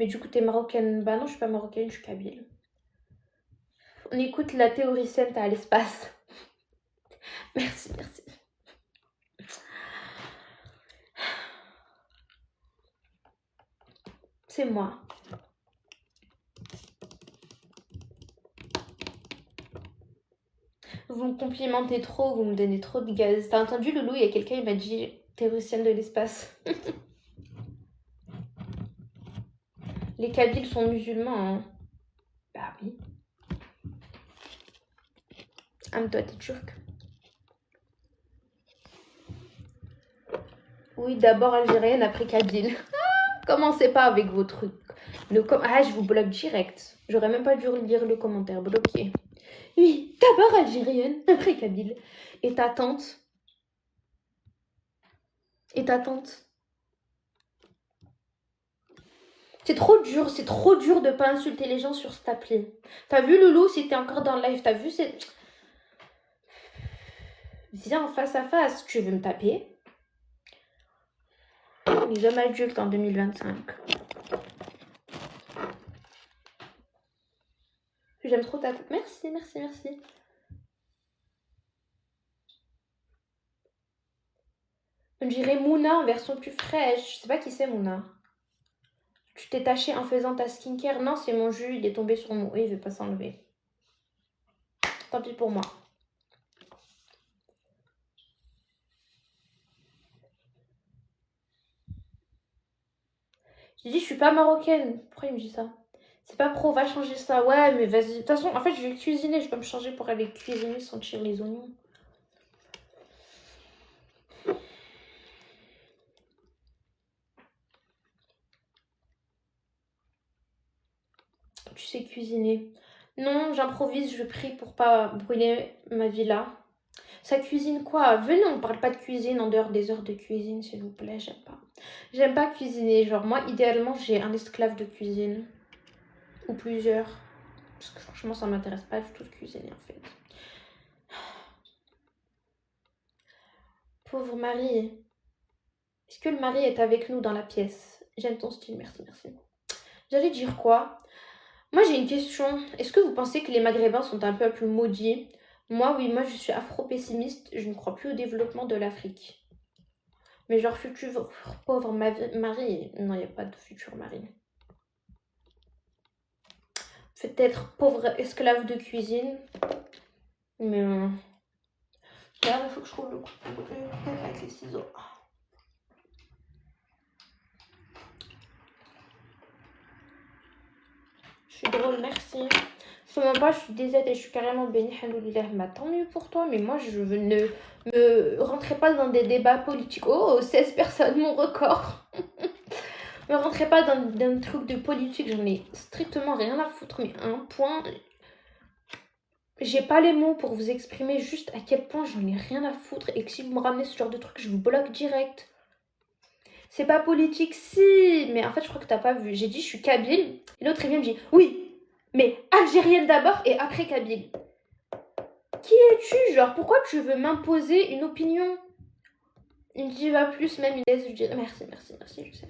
Mais du coup, t'es marocaine. Bah non, je suis pas marocaine, je suis kabyle. On écoute la théoricienne, t'as à l'espace. Merci, merci. C'est moi. Vous me complimentez trop, vous me donnez trop de gaz. T'as entendu, Loulou, il y a quelqu'un, il m'a dit théoricienne de l'espace. Les Kabyles sont musulmans, hein. Bah oui. Toi, t'es turc. Oui, d'abord algérienne, après kabyle. Commencez pas avec vos trucs. Ah, je vous bloque direct. J'aurais même pas dû lire le commentaire. Bloqué. Oui, d'abord algérienne, après kabyle. Et ta tante Et ta tante c'est trop dur de pas insulter les gens sur cette appli. T'as vu, Loulou, si t'es encore dans le live, t'as vu, c'est... Viens face à face, tu veux me taper? Les hommes adultes en 2025. J'aime trop ta... Merci, merci, merci. On dirait Mouna en version plus fraîche. Je sais pas qui c'est, Mouna. Tu t'es taché en faisant ta skincare? Non, c'est mon jus, il est tombé sur mon... Oui, je vais pas s'enlever. Tant pis pour moi. J'ai dit, je suis pas marocaine. Pourquoi il me dit ça? C'est pas pro, va changer ça. Ouais, mais vas-y. De toute façon, en fait, je vais cuisiner. Je vais pas me changer pour aller cuisiner, sentir les oignons. Tu sais cuisiner. Non, j'improvise, je prie pour pas brûler ma villa. Ça cuisine quoi? Venez, on parle pas de cuisine en dehors des heures de cuisine, s'il vous plaît, j'aime pas. J'aime pas cuisiner. Genre, moi, idéalement, j'ai un esclave de cuisine. Ou plusieurs. Parce que franchement, ça m'intéresse pas du tout de cuisiner, en fait. Pauvre Marie. Est-ce que le mari est avec nous dans la pièce? J'aime ton style, merci, merci. J'allais dire quoi? Moi, j'ai une question. Est-ce que vous pensez que les Maghrébins sont un peuple maudit? Moi, oui, moi, je suis afro-pessimiste. Je ne crois plus au développement de l'Afrique. Mais genre, futur pauvre mari. Non, il n'y a pas de futur mari. Peut-être pauvre esclave de cuisine. Mais... Là, il faut que je trouve le couteau avec les ciseaux. Je suis drôle, merci. Je sais même pas, je suis désolée, je suis carrément bénie, alhamdoulilah. Mais tant mieux pour toi, mais moi, je ne me rentrerai pas dans des débats politiques. Oh, 16 personnes, mon record. Me rentrez pas dans un truc de politique, j'en ai strictement rien à foutre, mais à un point... J'ai pas les mots pour vous exprimer juste à quel point j'en ai rien à foutre et que si vous me ramenez ce genre de truc, je vous bloque direct. C'est pas politique, si, mais en fait, je crois que t'as pas vu. J'ai dit, je suis kabyle, et l'autre, il vient me dire, oui, mais algérienne d'abord et après kabyle. Qui es-tu, genre, pourquoi tu veux m'imposer une opinion? Il me dit, va plus, même, il laisse, je dis, merci, merci, merci, je sais.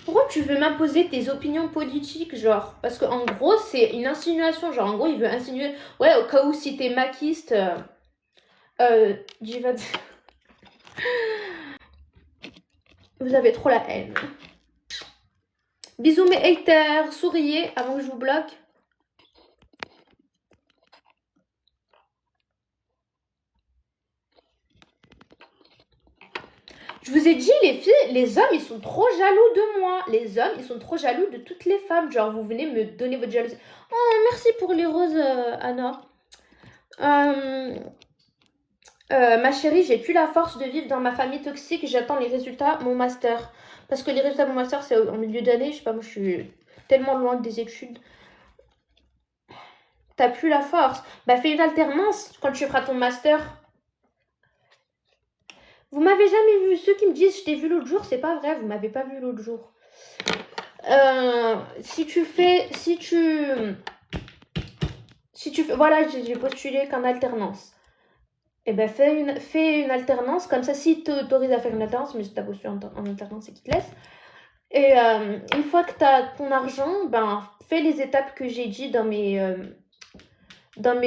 Pourquoi tu veux m'imposer tes opinions politiques, genre? Parce qu'en gros, c'est une insinuation, genre, en gros, il veut insinuer, ouais, au cas où si t'es maquiste, Jivad... Vous avez trop la haine. Bisous mes haters, souriez avant que je vous bloque. Je vous ai dit, les filles, les hommes, ils sont trop jaloux de moi. Les hommes, ils sont trop jaloux de toutes les femmes. Genre, vous venez me donner votre jalousie. Oh, merci pour les roses, Anna. Ma chérie, j'ai plus la force de vivre dans ma famille toxique. J'attends les résultats, mon master. Parce que les résultats de mon master, c'est en milieu d'année. Je sais pas, moi, je suis tellement loin des études. T'as plus la force. Bah, fais une alternance quand tu feras ton master. Vous m'avez jamais vu. Ceux qui me disent je t'ai vu l'autre jour, c'est pas vrai, vous m'avez pas vu l'autre jour. Si tu fais, voilà, j'ai postulé qu'en alternance. Et ben fais une alternance, comme ça si t'autorises à faire une alternance, mais si t'as postulé en alternance, c'est qu'ils te laissent. Et une fois que tu as ton argent, ben, fais les étapes que j'ai dit dans mes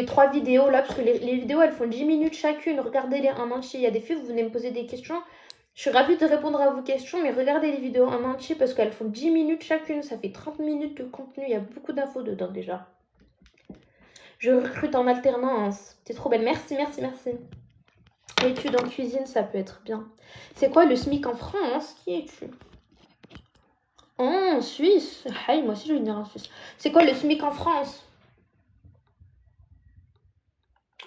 3 vidéos là, parce que les vidéos elles font 10 minutes chacune. Regardez-les en entier. Il y a des filles, vous venez me poser des questions. Je suis ravie de répondre à vos questions, mais regardez les vidéos en entier parce qu'elles font 10 minutes chacune. Ça fait 30 minutes de contenu. Il y a beaucoup d'infos dedans déjà. Je recrute en alternance. T'es trop belle. Merci, merci, merci. Études en cuisine, ça peut être bien. C'est quoi le SMIC en France? Qui es-tu? Oh, en Suisse. Hey, moi aussi je veux venir en Suisse. C'est quoi le SMIC en France?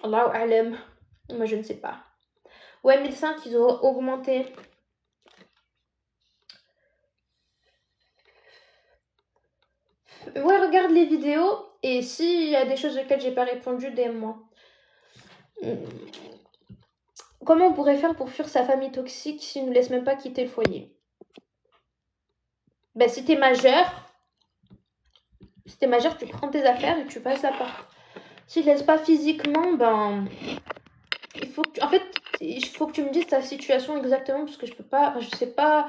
Allahu alam. Moi je ne sais pas. Ouais, 1005, ils ont augmenté. Ouais, regarde les vidéos. Et s'il y a des choses auxquelles j'ai pas répondu, DM-moi. Comment on pourrait faire pour fuir sa famille toxique s'il ne nous laisse même pas quitter le foyer? Ben, si t'es majeur, tu prends tes affaires et tu passes la porte. S'il ne laisse pas physiquement, ben... il faut que tu me dises ta situation exactement parce que je peux pas... je sais pas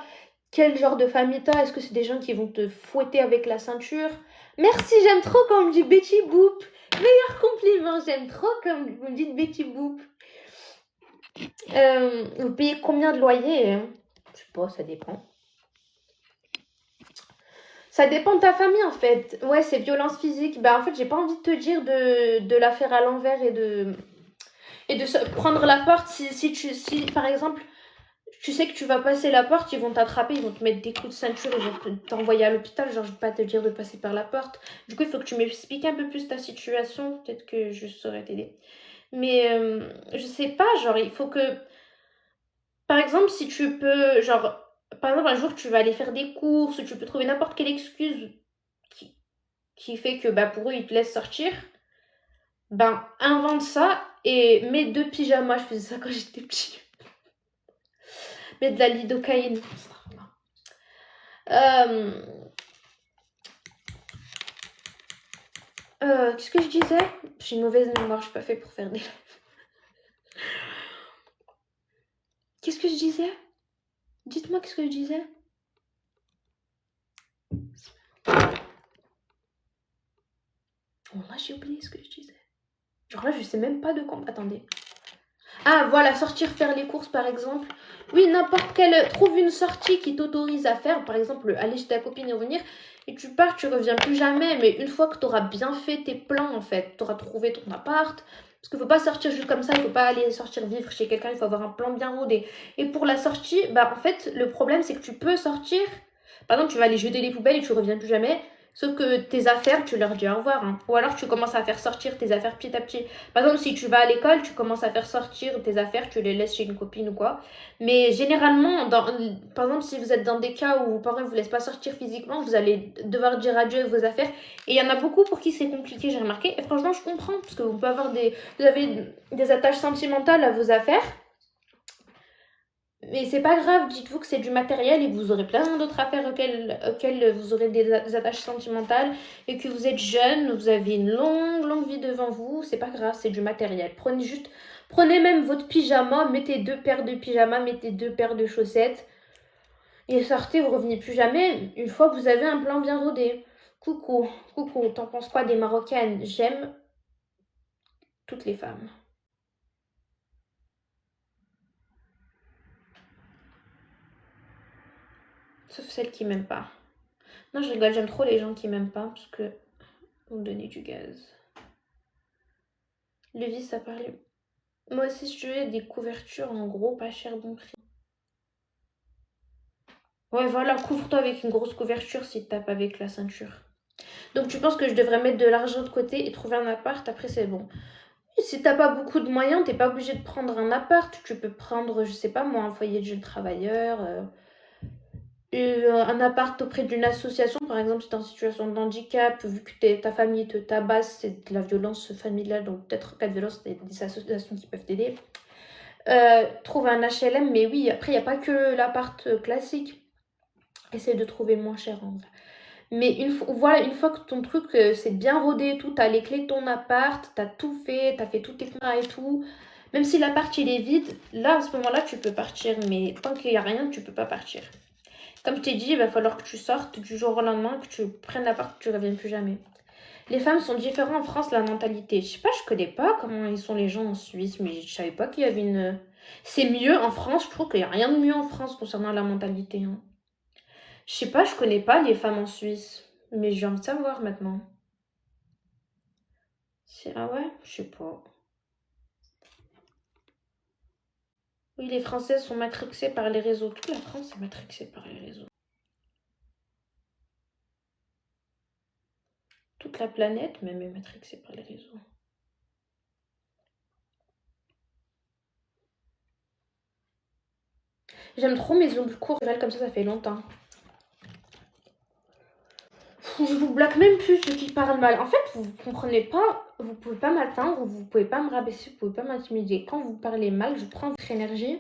quel genre de famille t'as. Est-ce que c'est des gens qui vont te fouetter avec la ceinture? Merci, j'aime trop quand on me dit Betty Boop. Meilleur compliment, j'aime trop quand vous me dites Betty Boop. Vous payez combien de loyer? Je sais pas, ça dépend. Ça dépend de ta famille en fait. Ouais, c'est violence physique. Bah en fait, j'ai pas envie de te dire de la faire à l'envers et de prendre la porte. Si par exemple, tu sais que tu vas passer la porte, ils vont t'attraper, ils vont te mettre des coups de ceinture, ils vont t'envoyer à l'hôpital. Genre, je vais pas te dire de passer par la porte. Du coup, il faut que tu m'expliques un peu plus ta situation. Peut-être que je saurais t'aider. Mais je sais pas, genre, il faut que... Par exemple, si tu peux, genre, par exemple, un jour, tu vas aller faire des courses, ou tu peux trouver n'importe quelle excuse qui fait que, bah, pour eux, ils te laissent sortir. Ben, invente ça et mets 2 pyjamas. Je faisais ça quand j'étais petit. Mets de la lidocaïne. Qu'est-ce que je disais? J'ai une mauvaise mémoire, je suis pas fait pour faire des lives. Qu'est-ce que je disais? Dites-moi qu'est-ce que je disais. Oh là, j'ai oublié ce que je disais. Genre là, je sais même pas de quoi. Attendez. Ah, voilà, sortir faire les courses par exemple. Oui, n'importe quelle. Trouve une sortie qui t'autorise à faire. Par exemple, aller chez ta copine et revenir. Et tu pars, tu reviens plus jamais. Mais une fois que tu auras bien fait tes plans, en fait, tu auras trouvé ton appart. Parce qu'il ne faut pas sortir juste comme ça. Il ne faut pas aller sortir vivre chez quelqu'un. Il faut avoir un plan bien rodé. Et pour la sortie, bah en fait, le problème, c'est que tu peux sortir. Par exemple, tu vas aller jeter les poubelles et tu reviens plus jamais. Sauf que tes affaires, tu leur dis au revoir. Hein. Ou alors tu commences à faire sortir tes affaires petit à petit. Par exemple, si tu vas à l'école, tu commences à faire sortir tes affaires, tu les laisses chez une copine ou quoi. Mais généralement, par exemple, si vous êtes dans des cas où vos parents ne vous laissent pas sortir physiquement, vous allez devoir dire adieu à vos affaires. Et il y en a beaucoup pour qui c'est compliqué, j'ai remarqué. Et franchement, je comprends, parce que vous avez des attaches sentimentales à vos affaires. Mais c'est pas grave, dites-vous que c'est du matériel et que vous aurez plein d'autres affaires auxquelles vous aurez des attaches sentimentales et que vous êtes jeune, vous avez une longue vie devant vous, c'est pas grave, c'est du matériel. Prenez même votre pyjama, mettez 2 paires de pyjamas, mettez 2 paires de chaussettes et sortez, vous revenez plus jamais une fois que vous avez un plan bien rodé. Coucou, t'en penses quoi des Marocaines? J'aime toutes les femmes. Sauf celles qui m'aiment pas. Non, je rigole, j'aime trop les gens qui m'aiment pas parce que vous me donnez du gaz. Levis, ça parlait. Moi aussi, si tu veux, des couvertures en gros, pas cher, bon prix. Ouais, voilà, couvre-toi avec une grosse couverture si tu tapes avec la ceinture. Donc, tu penses que je devrais mettre de l'argent de côté et trouver un appart, après c'est bon. Si t'as pas beaucoup de moyens, t'es pas obligé de prendre un appart. Tu peux prendre, je sais pas moi, un foyer de jeunes travailleurs. Un appart auprès d'une association, par exemple, si tu es en situation de handicap, vu que ta famille te tabasse, c'est de la violence familiale, donc peut-être cas de violence, c'est des associations qui peuvent t'aider. Trouve un HLM, mais oui, après, il n'y a pas que l'appart classique. Essaye de trouver moins cher en vrai. Mais une fois que ton truc c'est bien rodé et tout, t'as les clés de ton appart, t'as tout fait, t'as fait tous tes plans et tout. Même si l'appart il est vide, là à ce moment-là tu peux partir, mais tant qu'il n'y a rien, tu peux pas partir. Comme je t'ai dit, il va falloir que tu sortes du jour au lendemain, que tu prennes l'appart, que tu ne reviennes plus jamais. Les femmes sont différentes en France, la mentalité. Je sais pas, je connais pas comment ils sont les gens en Suisse, mais je savais pas qu'il y avait une... C'est mieux en France, je trouve qu'il n'y a rien de mieux en France concernant la mentalité. Hein. Je sais pas, je connais pas les femmes en Suisse, mais j'ai envie de savoir maintenant. Ah ouais? Je sais pas. Oui, les Françaises sont matrixées par les réseaux. Toute la France est matrixée par les réseaux. Toute la planète même est matrixée par les réseaux. J'aime trop mes ongles courts, comme ça fait longtemps. Je vous blague même plus ceux qui parlent mal. En fait, vous comprenez pas, vous pouvez pas m'atteindre, vous pouvez pas me rabaisser, vous pouvez pas m'intimider. Quand vous parlez mal, je prends votre énergie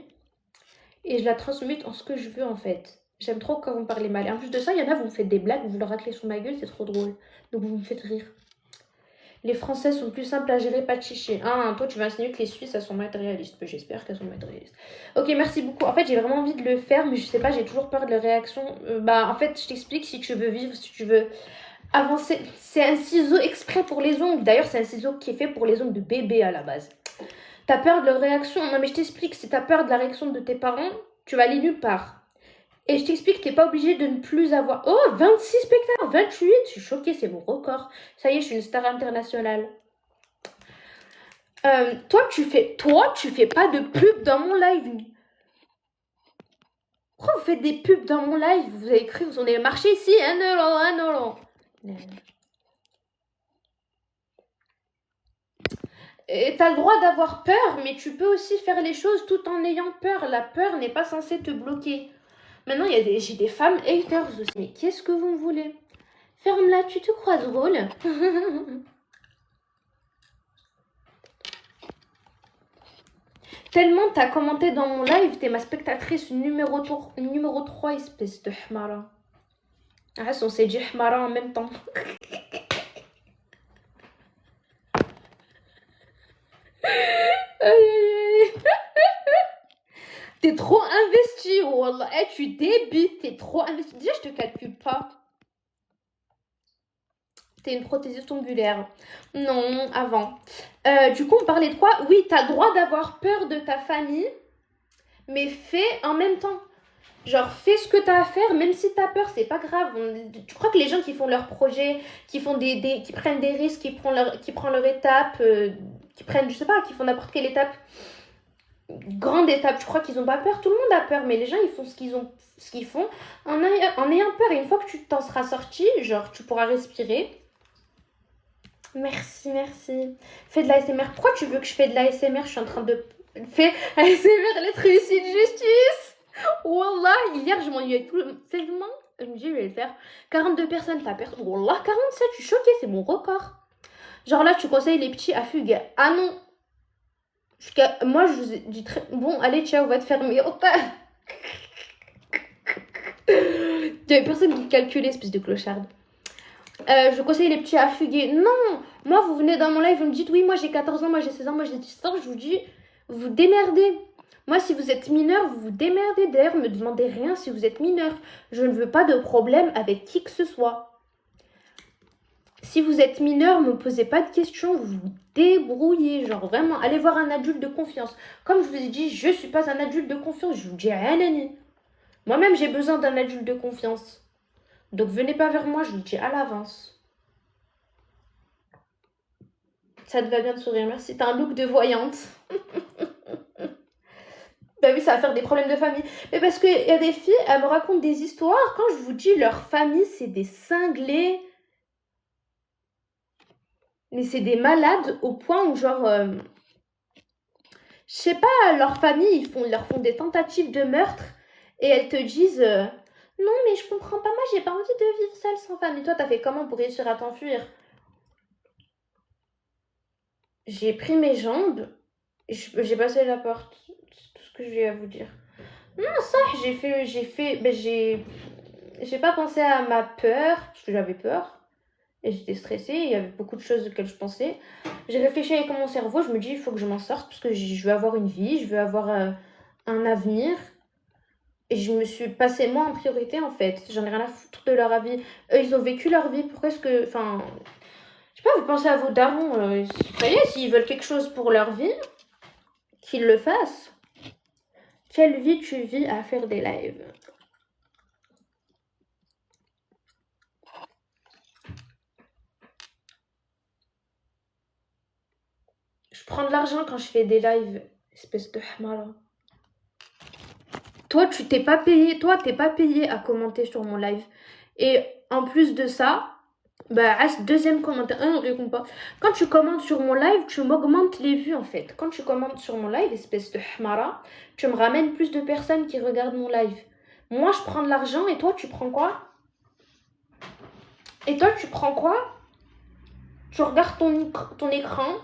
et je la transmute en ce que je veux en fait. J'aime trop quand vous parlez mal. Et en plus de ça, il y en a, vous me faites des blagues, vous leur raclez sur ma gueule, c'est trop drôle. Donc vous me faites rire. Les Français sont plus simples à gérer, pas de chichi. Ah, toi, tu vas insinuer que les Suisses, elles sont matérialistes. J'espère qu'elles sont matérialistes. Ok, merci beaucoup. En fait, j'ai vraiment envie de le faire, mais je sais pas, j'ai toujours peur de la réaction. En fait, je t'explique, si tu veux vivre, si tu veux avancer. C'est un ciseau exprès pour les ongles. D'ailleurs, c'est un ciseau qui est fait pour les ongles de bébé à la base. T'as peur de leur réaction. Non, mais je t'explique, si t'as peur de la réaction de tes parents, tu vas aller nulle part. Et je t'explique que t'es pas obligé de ne plus avoir... Oh, 26 spectateurs, 28, je suis choquée, c'est mon record. Ça y est, je suis une star internationale. Toi, tu fais pas de pub dans mon live. Pourquoi vous faites des pubs dans mon live? Vous avez cru, vous en avez marché ici? Non. Et t'as le droit d'avoir peur, mais tu peux aussi faire les choses tout en ayant peur. La peur n'est pas censée te bloquer. Maintenant, j'ai des femmes haters aussi. Mais qu'est-ce que vous me voulez? Ferme-la, tu te crois drôle? Tellement t'as commenté dans mon live, t'es ma spectatrice numéro 3, espèce de hmara. Ah, on s'est dit hmara en même temps. T'es trop investi, wallah. Tu débites, t'es trop investi. Déjà, je te calcule pas. T'es une prothésiste ongulaire. Non, avant. Du coup, on parlait de quoi? Oui, t'as le droit d'avoir peur de ta famille, mais fais en même temps. Genre, fais ce que t'as à faire, même si t'as peur, c'est pas grave. Tu crois que les gens qui font leurs projets, qui prennent des risques, qui prennent leur étape, qui prennent, je sais pas, qui font n'importe quelle étape, grande étape, tu crois qu'ils ont pas peur? Tout le monde a peur, mais les gens, ils font ce qu'ils font en ayant peur. Et une fois que tu t'en seras sorti, genre, tu pourras respirer. Merci. Fais de l'ASMR. Pourquoi tu veux que je fais de l'ASMR? Je suis en train de... Fais ASMR, lettre réussie de justice. Wallah, hier, je m'ennuyais tout le... Tellement, je me dis, je vais le faire. 42 personnes, t'as perdu. Wallah, 47, je suis choquée, c'est mon record. Genre là, tu conseilles les petits à fuguer. Ah non. Moi, je vous ai dit très... Bon, allez, ciao, va te fermer. Il y avait personne qui calculait, espèce de clocharde. Je conseille les petits à fuguer. Non, moi, vous venez dans mon live, vous me dites, oui, moi j'ai 14 ans, moi j'ai 16 ans, moi j'ai 17 ans. Je vous dis, vous démerdez. Moi, si vous êtes mineur, vous vous démerdez. D'ailleurs, ne me demandez rien si vous êtes mineur. Je ne veux pas de problème avec qui que ce soit. Si vous êtes mineur, ne me posez pas de questions, vous vous débrouillez. Genre vraiment, allez voir un adulte de confiance. Comme je vous ai dit, je ne suis pas un adulte de confiance. Je vous dis rien, Nani. Moi-même, j'ai besoin d'un adulte de confiance. Donc, venez pas vers moi, je vous le dis à l'avance. Ça te va bien de sourire, merci. T'as un look de voyante. Bah oui, ça va faire des problèmes de famille. Mais parce qu'il y a des filles, elles me racontent des histoires. Quand je vous dis, leur famille, c'est des cinglés. Mais c'est des malades au point où, genre... je sais pas, leur famille, ils leur font des tentatives de meurtre. Et elles te disent... non, mais je comprends pas, moi, j'ai pas envie de vivre seule sans femme. Et toi, t'as fait comment pour réussir à t'enfuir? J'ai pris mes jambes, j'ai passé la porte. C'est tout ce que j'ai à vous dire. Non, ça, j'ai pas pensé à ma peur, parce que j'avais peur. Et j'étais stressée, il y avait beaucoup de choses auxquelles je pensais. J'ai réfléchi avec mon cerveau, je me dis, il faut que je m'en sorte, parce que je veux avoir une vie, je veux avoir un avenir. Et je me suis passé moi en priorité en fait. J'en ai rien à foutre de leur avis. Eux, ils ont vécu leur vie. Pourquoi est-ce que. Enfin. Je sais pas, vous pensez à vos darons. Ça y est, s'ils veulent quelque chose pour leur vie, qu'ils le fassent. Quelle vie tu vis à faire des lives? Je prends de l'argent quand je fais des lives. Espèce de hamala. Toi, tu t'es pas payé. Toi, t'es pas payé à commenter sur mon live. Et en plus de ça, bah, deuxième commentaire, ne réponds pas. Quand tu commentes sur mon live, tu m'augmentes les vues en fait. Quand tu commentes sur mon live, espèce de hamara, tu me ramènes plus de personnes qui regardent mon live. Moi, je prends de l'argent et toi, tu prends quoi? Et toi, tu prends quoi? Tu regardes ton écran.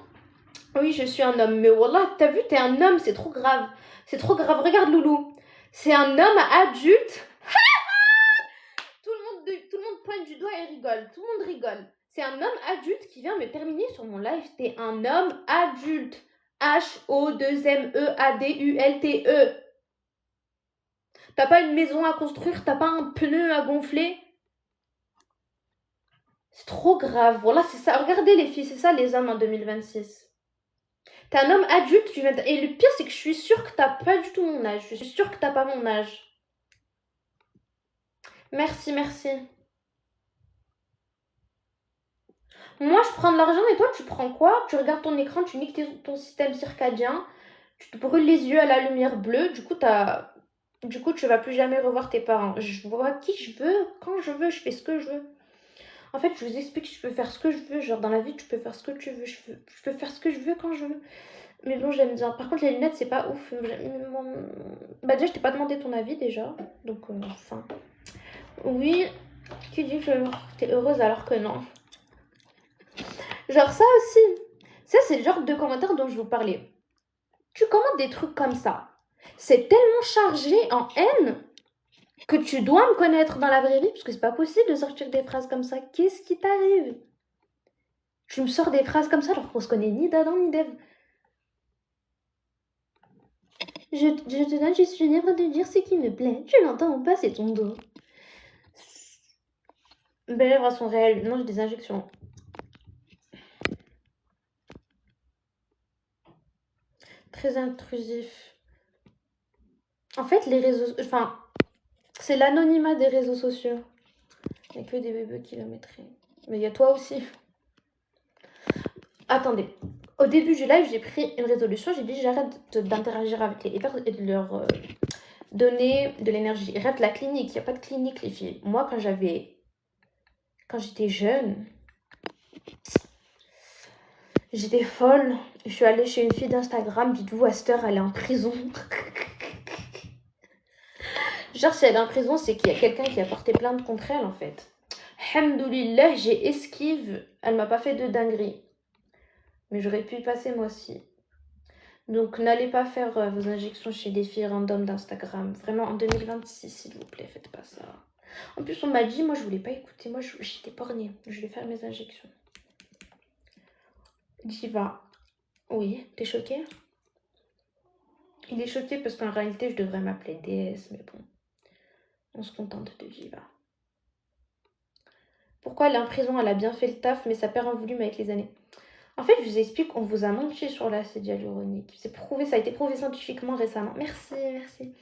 Oui, je suis un homme. Mais wallah, t'as vu, t'es un homme, c'est trop grave. C'est trop grave. Regarde Loulou. C'est un homme adulte. Tout le monde pointe du doigt et rigole. Tout le monde rigole. C'est un homme adulte qui vient me terminer sur mon live. T'es un homme adulte. H-O-2-M-E-A-D-U-L-T-E. T'as pas une maison à construire, t'as pas un pneu à gonfler. C'est trop grave. Voilà, c'est ça. Regardez les filles, c'est ça les hommes en 2026. T'es un homme adulte, et le pire c'est que je suis sûre que t'as pas du tout mon âge. Je suis sûre que t'as pas mon âge. Merci, merci. Moi, je prends de l'argent et toi, tu prends quoi? Tu regardes ton écran, tu niques ton système circadien, tu te brûles les yeux à la lumière bleue, du coup, tu vas plus jamais revoir tes parents. Je vois qui je veux, quand je veux, je fais ce que je veux. En fait, je vous explique, je peux faire ce que je veux. Genre, dans la vie, tu peux faire ce que tu veux. Je peux faire ce que je veux quand je veux. Mais bon, j'aime bien. Par contre, les lunettes, c'est pas ouf. Bah, déjà, je t'ai pas demandé ton avis, déjà. Donc, enfin. Oui, tu dis que t'es heureuse alors que non. Genre, ça aussi. Ça, c'est le genre de commentaire dont je vous parlais. Tu commentes des trucs comme ça. C'est tellement chargé en haine que tu dois me connaître dans la vraie vie, parce que c'est pas possible de sortir des phrases comme ça. Qu'est-ce qui t'arrive? Tu me sors des phrases comme ça alors qu'on se connaît ni d'Adam ni d'Ève. Je te donne, je suis libre de dire ce qui me plaît. Tu l'entends ou pas, c'est ton dos. Belles lèvres sont réelles. Non, j'ai des injections. Très intrusif. En fait, les réseaux... Enfin, c'est l'anonymat des réseaux sociaux. Il n'y a que des bébés qui le mettraient. Mais il y a toi aussi. Attendez. Au début du live, j'ai pris une résolution. J'ai dit j'arrête d'interagir avec les haters et de leur donner de l'énergie. Reste la clinique. Il n'y a pas de clinique, les filles. Moi, quand j'étais jeune, j'étais folle. Je suis allée chez une fille d'Instagram. Dites-vous, à cette heure, elle est en prison. Genre, si elle est en prison, c'est qu'il y a quelqu'un qui a porté plainte contre elle, en fait. Alhamdoulilah, j'ai esquive. Elle m'a pas fait de dinguerie. Mais j'aurais pu y passer moi aussi. Donc, n'allez pas faire vos injections chez des filles random d'Instagram. Vraiment, en 2026, s'il vous plaît, faites pas ça. En plus, on m'a dit, moi, je voulais pas écouter. Moi, j'étais bornée. Je vais faire mes injections. Diva. Oui, t'es choquée? Il est choqué parce qu'en réalité, je devrais m'appeler déesse, mais bon. On se contente de Diva. Pourquoi elle est en prison? Elle a bien fait le taf, mais ça perd en volume avec les années. En fait, je vous explique, on vous a menti sur l'acide hyaluronique. C'est prouvé, ça a été prouvé scientifiquement récemment. Merci, merci.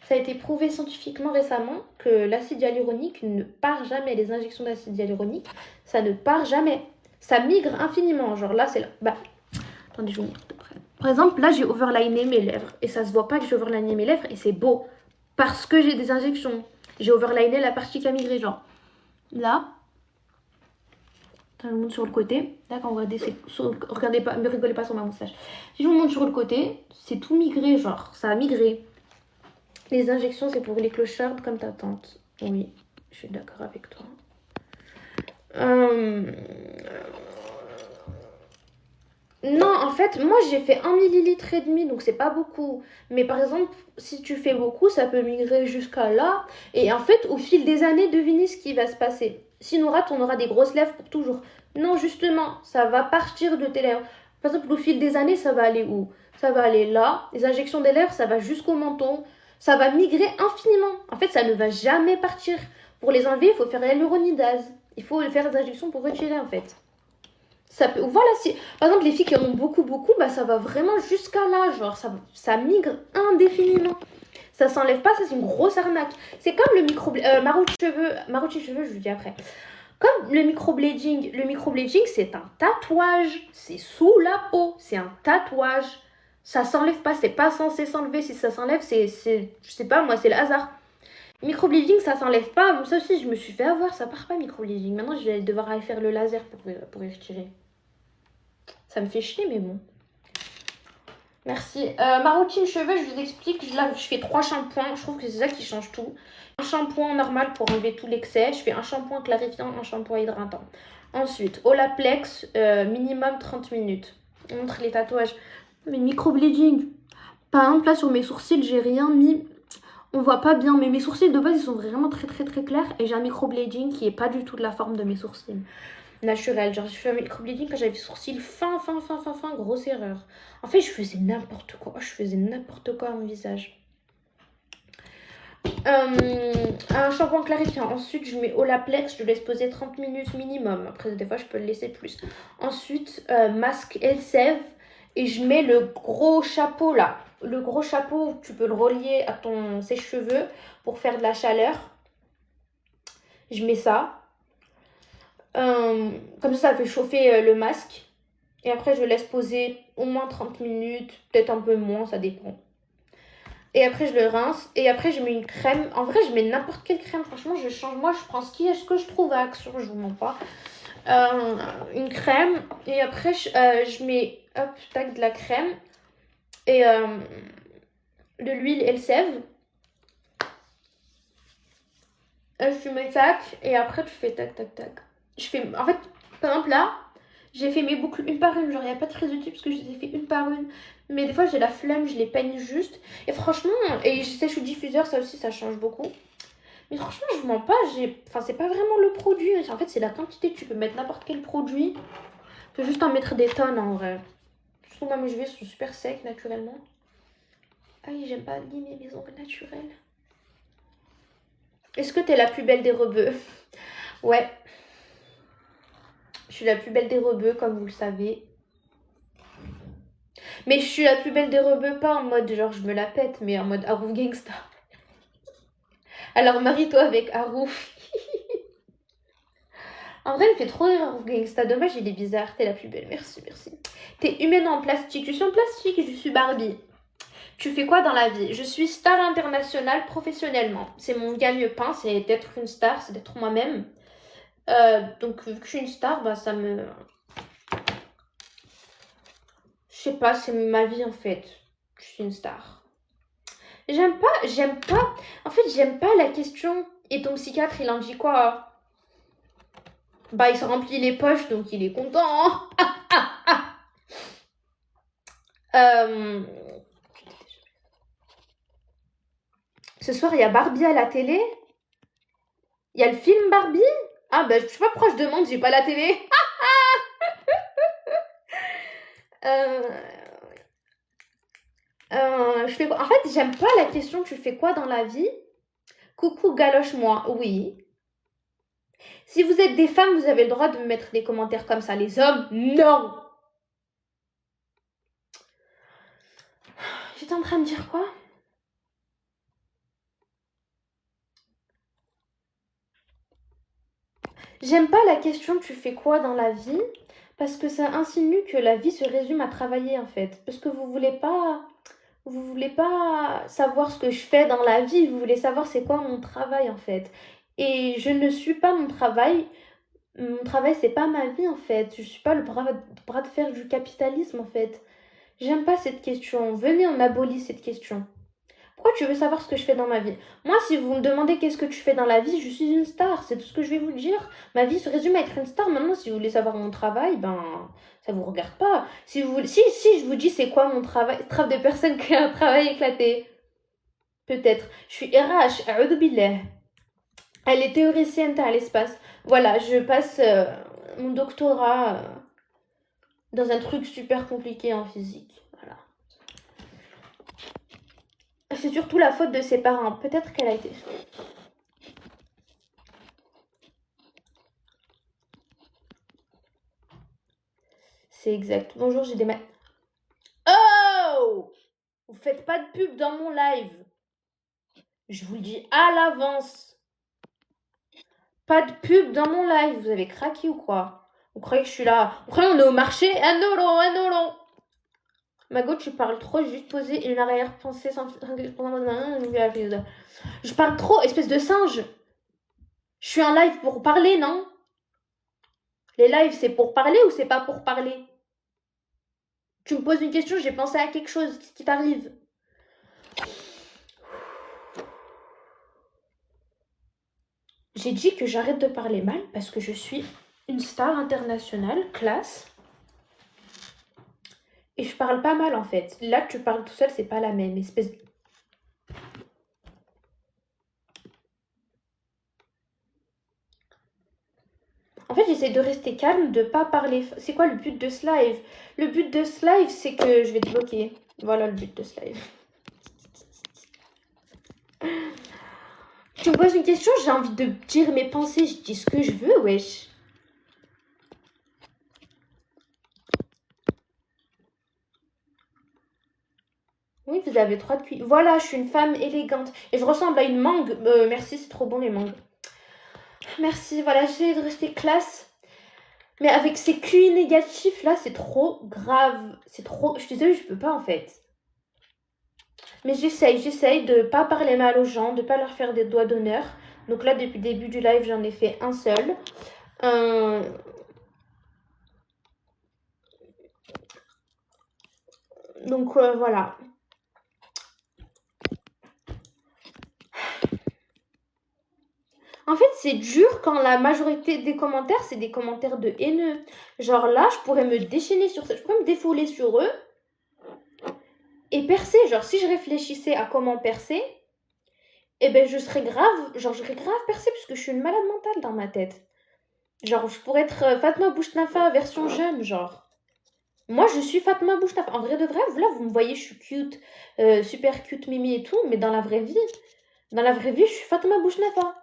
Ça a été prouvé scientifiquement récemment que l'acide hyaluronique ne part jamais. Les injections d'acide hyaluronique, ça ne part jamais. Ça migre infiniment. Genre là, c'est là. Bah, attendez, je vous montre de près. Par exemple, là, j'ai overliné mes lèvres. Et ça se voit pas que j'ai overliné mes lèvres. Et c'est beau. Parce que j'ai des injections. J'ai overliné la partie qui a migré, genre. Là. Je vous montre sur le côté. Là, quand vous regardez pas, ne rigolez pas sur ma moustache. Si je vous montre sur le côté, c'est tout migré, genre, ça a migré. Les injections, c'est pour les clochardes comme ta tante. Oui, je suis d'accord avec toi. Non, en fait, moi, j'ai fait 1,5 ml, donc c'est pas beaucoup. Mais par exemple, si tu fais beaucoup, ça peut migrer jusqu'à là. Et en fait, au fil des années, devinez ce qui va se passer. Si nous rate, on aura des grosses lèvres pour toujours. Non, justement, ça va partir de tes lèvres. Par exemple, au fil des années, ça va aller où? Ça va aller là. Les injections des lèvres, ça va jusqu'au menton. Ça va migrer infiniment. En fait, ça ne va jamais partir. Pour les enlever, il faut faire l'hyaluronidase. Il faut faire des injections pour retirer, en fait. Ça peut, voilà, si, par exemple, les filles qui en ont beaucoup, bah, ça va vraiment jusqu'à là. Genre, ça migre indéfiniment. Ça s'enlève pas, ça c'est une grosse arnaque. C'est comme le marotti cheveux, je vous dis après. Comme le microblading. Le microblading, c'est un tatouage. C'est sous la peau. C'est un tatouage. Ça s'enlève pas, c'est pas censé s'enlever. Si ça s'enlève, c'est, je sais pas, moi, c'est le hasard. Microblading, ça s'enlève pas. Bon, ça aussi, je me suis fait avoir, ça part pas, microblading. Maintenant, je vais devoir aller faire le laser pour y retirer. Ça me fait chier, mais bon. Merci. Ma routine cheveux, je vous explique. Là, je fais 3 shampoings. Je trouve que c'est ça qui change tout. Un shampoing normal pour enlever tout l'excès. Je fais un shampoing clarifiant, un shampoing hydratant. Ensuite, Olaplex, minimum 30 minutes. On montre les tatouages. Mais microblading. Par exemple, là, sur mes sourcils, j'ai rien mis. On voit pas bien. Mais mes sourcils, de base, ils sont vraiment très, très, très clairs. Et j'ai un microblading qui est pas du tout de la forme de mes sourcils. Naturel. Genre, j'ai fait un microblading quand j'avais les sourcils fin, grosse erreur. En fait, je faisais n'importe quoi. Je faisais n'importe quoi à mon visage. Un shampoing clarifiant. Ensuite, je mets Olaplex. Je laisse poser 30 minutes minimum. Après, des fois, je peux le laisser plus. Ensuite, masque Elseve. Et je mets le gros chapeau là. Le gros chapeau, tu peux le relier à ton sèche-cheveux pour faire de la chaleur. Je mets ça. Comme ça fait chauffer le masque. Et après, je laisse poser au moins 30 minutes, peut-être un peu moins, ça dépend. Et après, je le rince. Et après, je mets une crème. En vrai, je mets n'importe quelle crème. Franchement, je change. Moi, je prends ce que je trouve à Action, je vous mens pas. Une crème. Et après, je mets, hop, tac, de la crème. Et de l'huile Elseve. Je mets tac. Et après, tu fais tac, tac, tac. Je fais, en fait, par exemple, là, j'ai fait mes boucles une par une. Genre, il n'y a pas de résultat parce que je les ai fait une par une. Mais des fois, j'ai la flemme, je les peigne juste. Et franchement, et je sèche au diffuseur, ça aussi, ça change beaucoup. Mais franchement, je vous mens pas, enfin, c'est pas vraiment le produit. En fait, c'est la quantité. Tu peux mettre n'importe quel produit. Tu peux juste en mettre des tonnes en vrai. Je trouve que mes cheveux sont super secs naturellement. Aïe, j'aime pas limer mes ongles naturels. Est-ce que t'es la plus belle des rebeux? Ouais. Je suis la plus belle des rebeux, comme vous le savez. Mais je suis la plus belle des rebeux, pas en mode genre je me la pète, mais en mode Harouf Gangsta. Alors marie-toi avec Harouf. En vrai, elle me fait trop rire Harouf Gangsta. Dommage, il est bizarre. T'es la plus belle. Merci, merci. T'es humaine en plastique. Je suis en plastique, je suis Barbie. Tu fais quoi dans la vie? Je suis star internationale professionnellement. C'est mon gagne-pain, c'est d'être une star, c'est d'être moi-même. Donc, vu que je suis une star, bah ça me... Je sais pas, c'est ma vie en fait. Je suis une star. J'aime pas. En fait, j'aime pas la question. Et ton psychiatre, il en dit quoi? Bah, il se remplit les poches, donc il est content. Ce soir, il y a Barbie à la télé. Il y a le film Barbie. Ah, bah, je sais pas pourquoi je demande, j'ai pas la télé. Je fais quoi? En fait, j'aime pas la question tu fais quoi dans la vie? Coucou, galoche-moi. Oui. Si vous êtes des femmes, vous avez le droit de me mettre des commentaires comme ça. Les hommes, non. J'étais en train de dire quoi? J'aime pas la question tu fais quoi dans la vie parce que ça insinue que la vie se résume à travailler en fait. Parce que vous voulez pas savoir ce que je fais dans la vie, vous voulez savoir c'est quoi mon travail en fait. Et je ne suis pas mon travail. Mon travail, c'est pas ma vie en fait. Je suis pas le bras de fer du capitalisme en fait. J'aime pas cette question. Venez, on abolit cette question. Pourquoi tu veux savoir ce que je fais dans ma vie? Moi, si vous me demandez qu'est-ce que tu fais dans la vie, je suis une star. C'est tout ce que je vais vous dire. Ma vie se résume à être une star. Maintenant, si vous voulez savoir mon travail, ben, ça vous regarde pas. Si je vous dis c'est quoi mon travail, travail de personne qui a un travail éclaté. Peut-être. Je suis RH, a'udhu billah. Elle est théoricienne à l'espace. Voilà, je passe mon doctorat dans un truc super compliqué en physique. Voilà. c'est surtout la faute de ses parents. Peut-être qu'elle a été... C'est exact. Bonjour, j'ai des mails. Oh! Vous faites pas de pub dans mon live. Je vous le dis à l'avance. Pas de pub dans mon live. Vous avez craqué ou quoi? Vous croyez que je suis là? Vous croyez qu'on est au marché? Ah non, non, ah non, non. Mago, tu parles trop. Juste poser une arrière-pensée sans... Je parle trop, espèce de singe. Je suis en live pour parler, non? Les lives, c'est pour parler ou c'est pas pour parler? Tu me poses une question, j'ai pensé à quelque chose. Qu'est-ce qui t'arrive? J'ai dit que j'arrête de parler mal parce que je suis une star internationale, classe. Et je parle pas mal en fait. Là, tu parles tout seul, c'est pas la même espèce de... En fait, j'essaie de rester calme, de pas parler. C'est quoi le but de ce live? Le but de ce live, c'est que je vais te bloquer. Voilà le but de ce live. Tu me poses une question, j'ai envie de dire mes pensées, je dis ce que je veux, wesh. Oui, vous avez 3 de cuir. Voilà, je suis une femme élégante. Et je ressemble à une mangue. Merci, c'est trop bon les mangues. Merci, voilà, j'essaie de rester classe. Mais avec ces QI négatifs là, c'est trop grave. C'est trop... Je suis désolée, je peux pas en fait. Mais j'essaye de pas parler mal aux gens, de pas leur faire des doigts d'honneur. Donc là, depuis le début du live, j'en ai fait un seul. Donc voilà. En fait, c'est dur quand la majorité des commentaires, c'est des commentaires de haineux. Genre là, je pourrais me déchaîner sur ça, je pourrais me défouler sur eux et percer. Genre, si je réfléchissais à comment percer, eh ben, j'aurais grave percé puisque je suis une malade mentale dans ma tête. Genre, je pourrais être Fatma Bouchnafa version jeune, genre. Moi, je suis Fatma Bouchnafa. En vrai de vrai, là, vous me voyez, je suis cute, super cute, mimi et tout, mais dans la vraie vie, je suis Fatma Bouchnafa.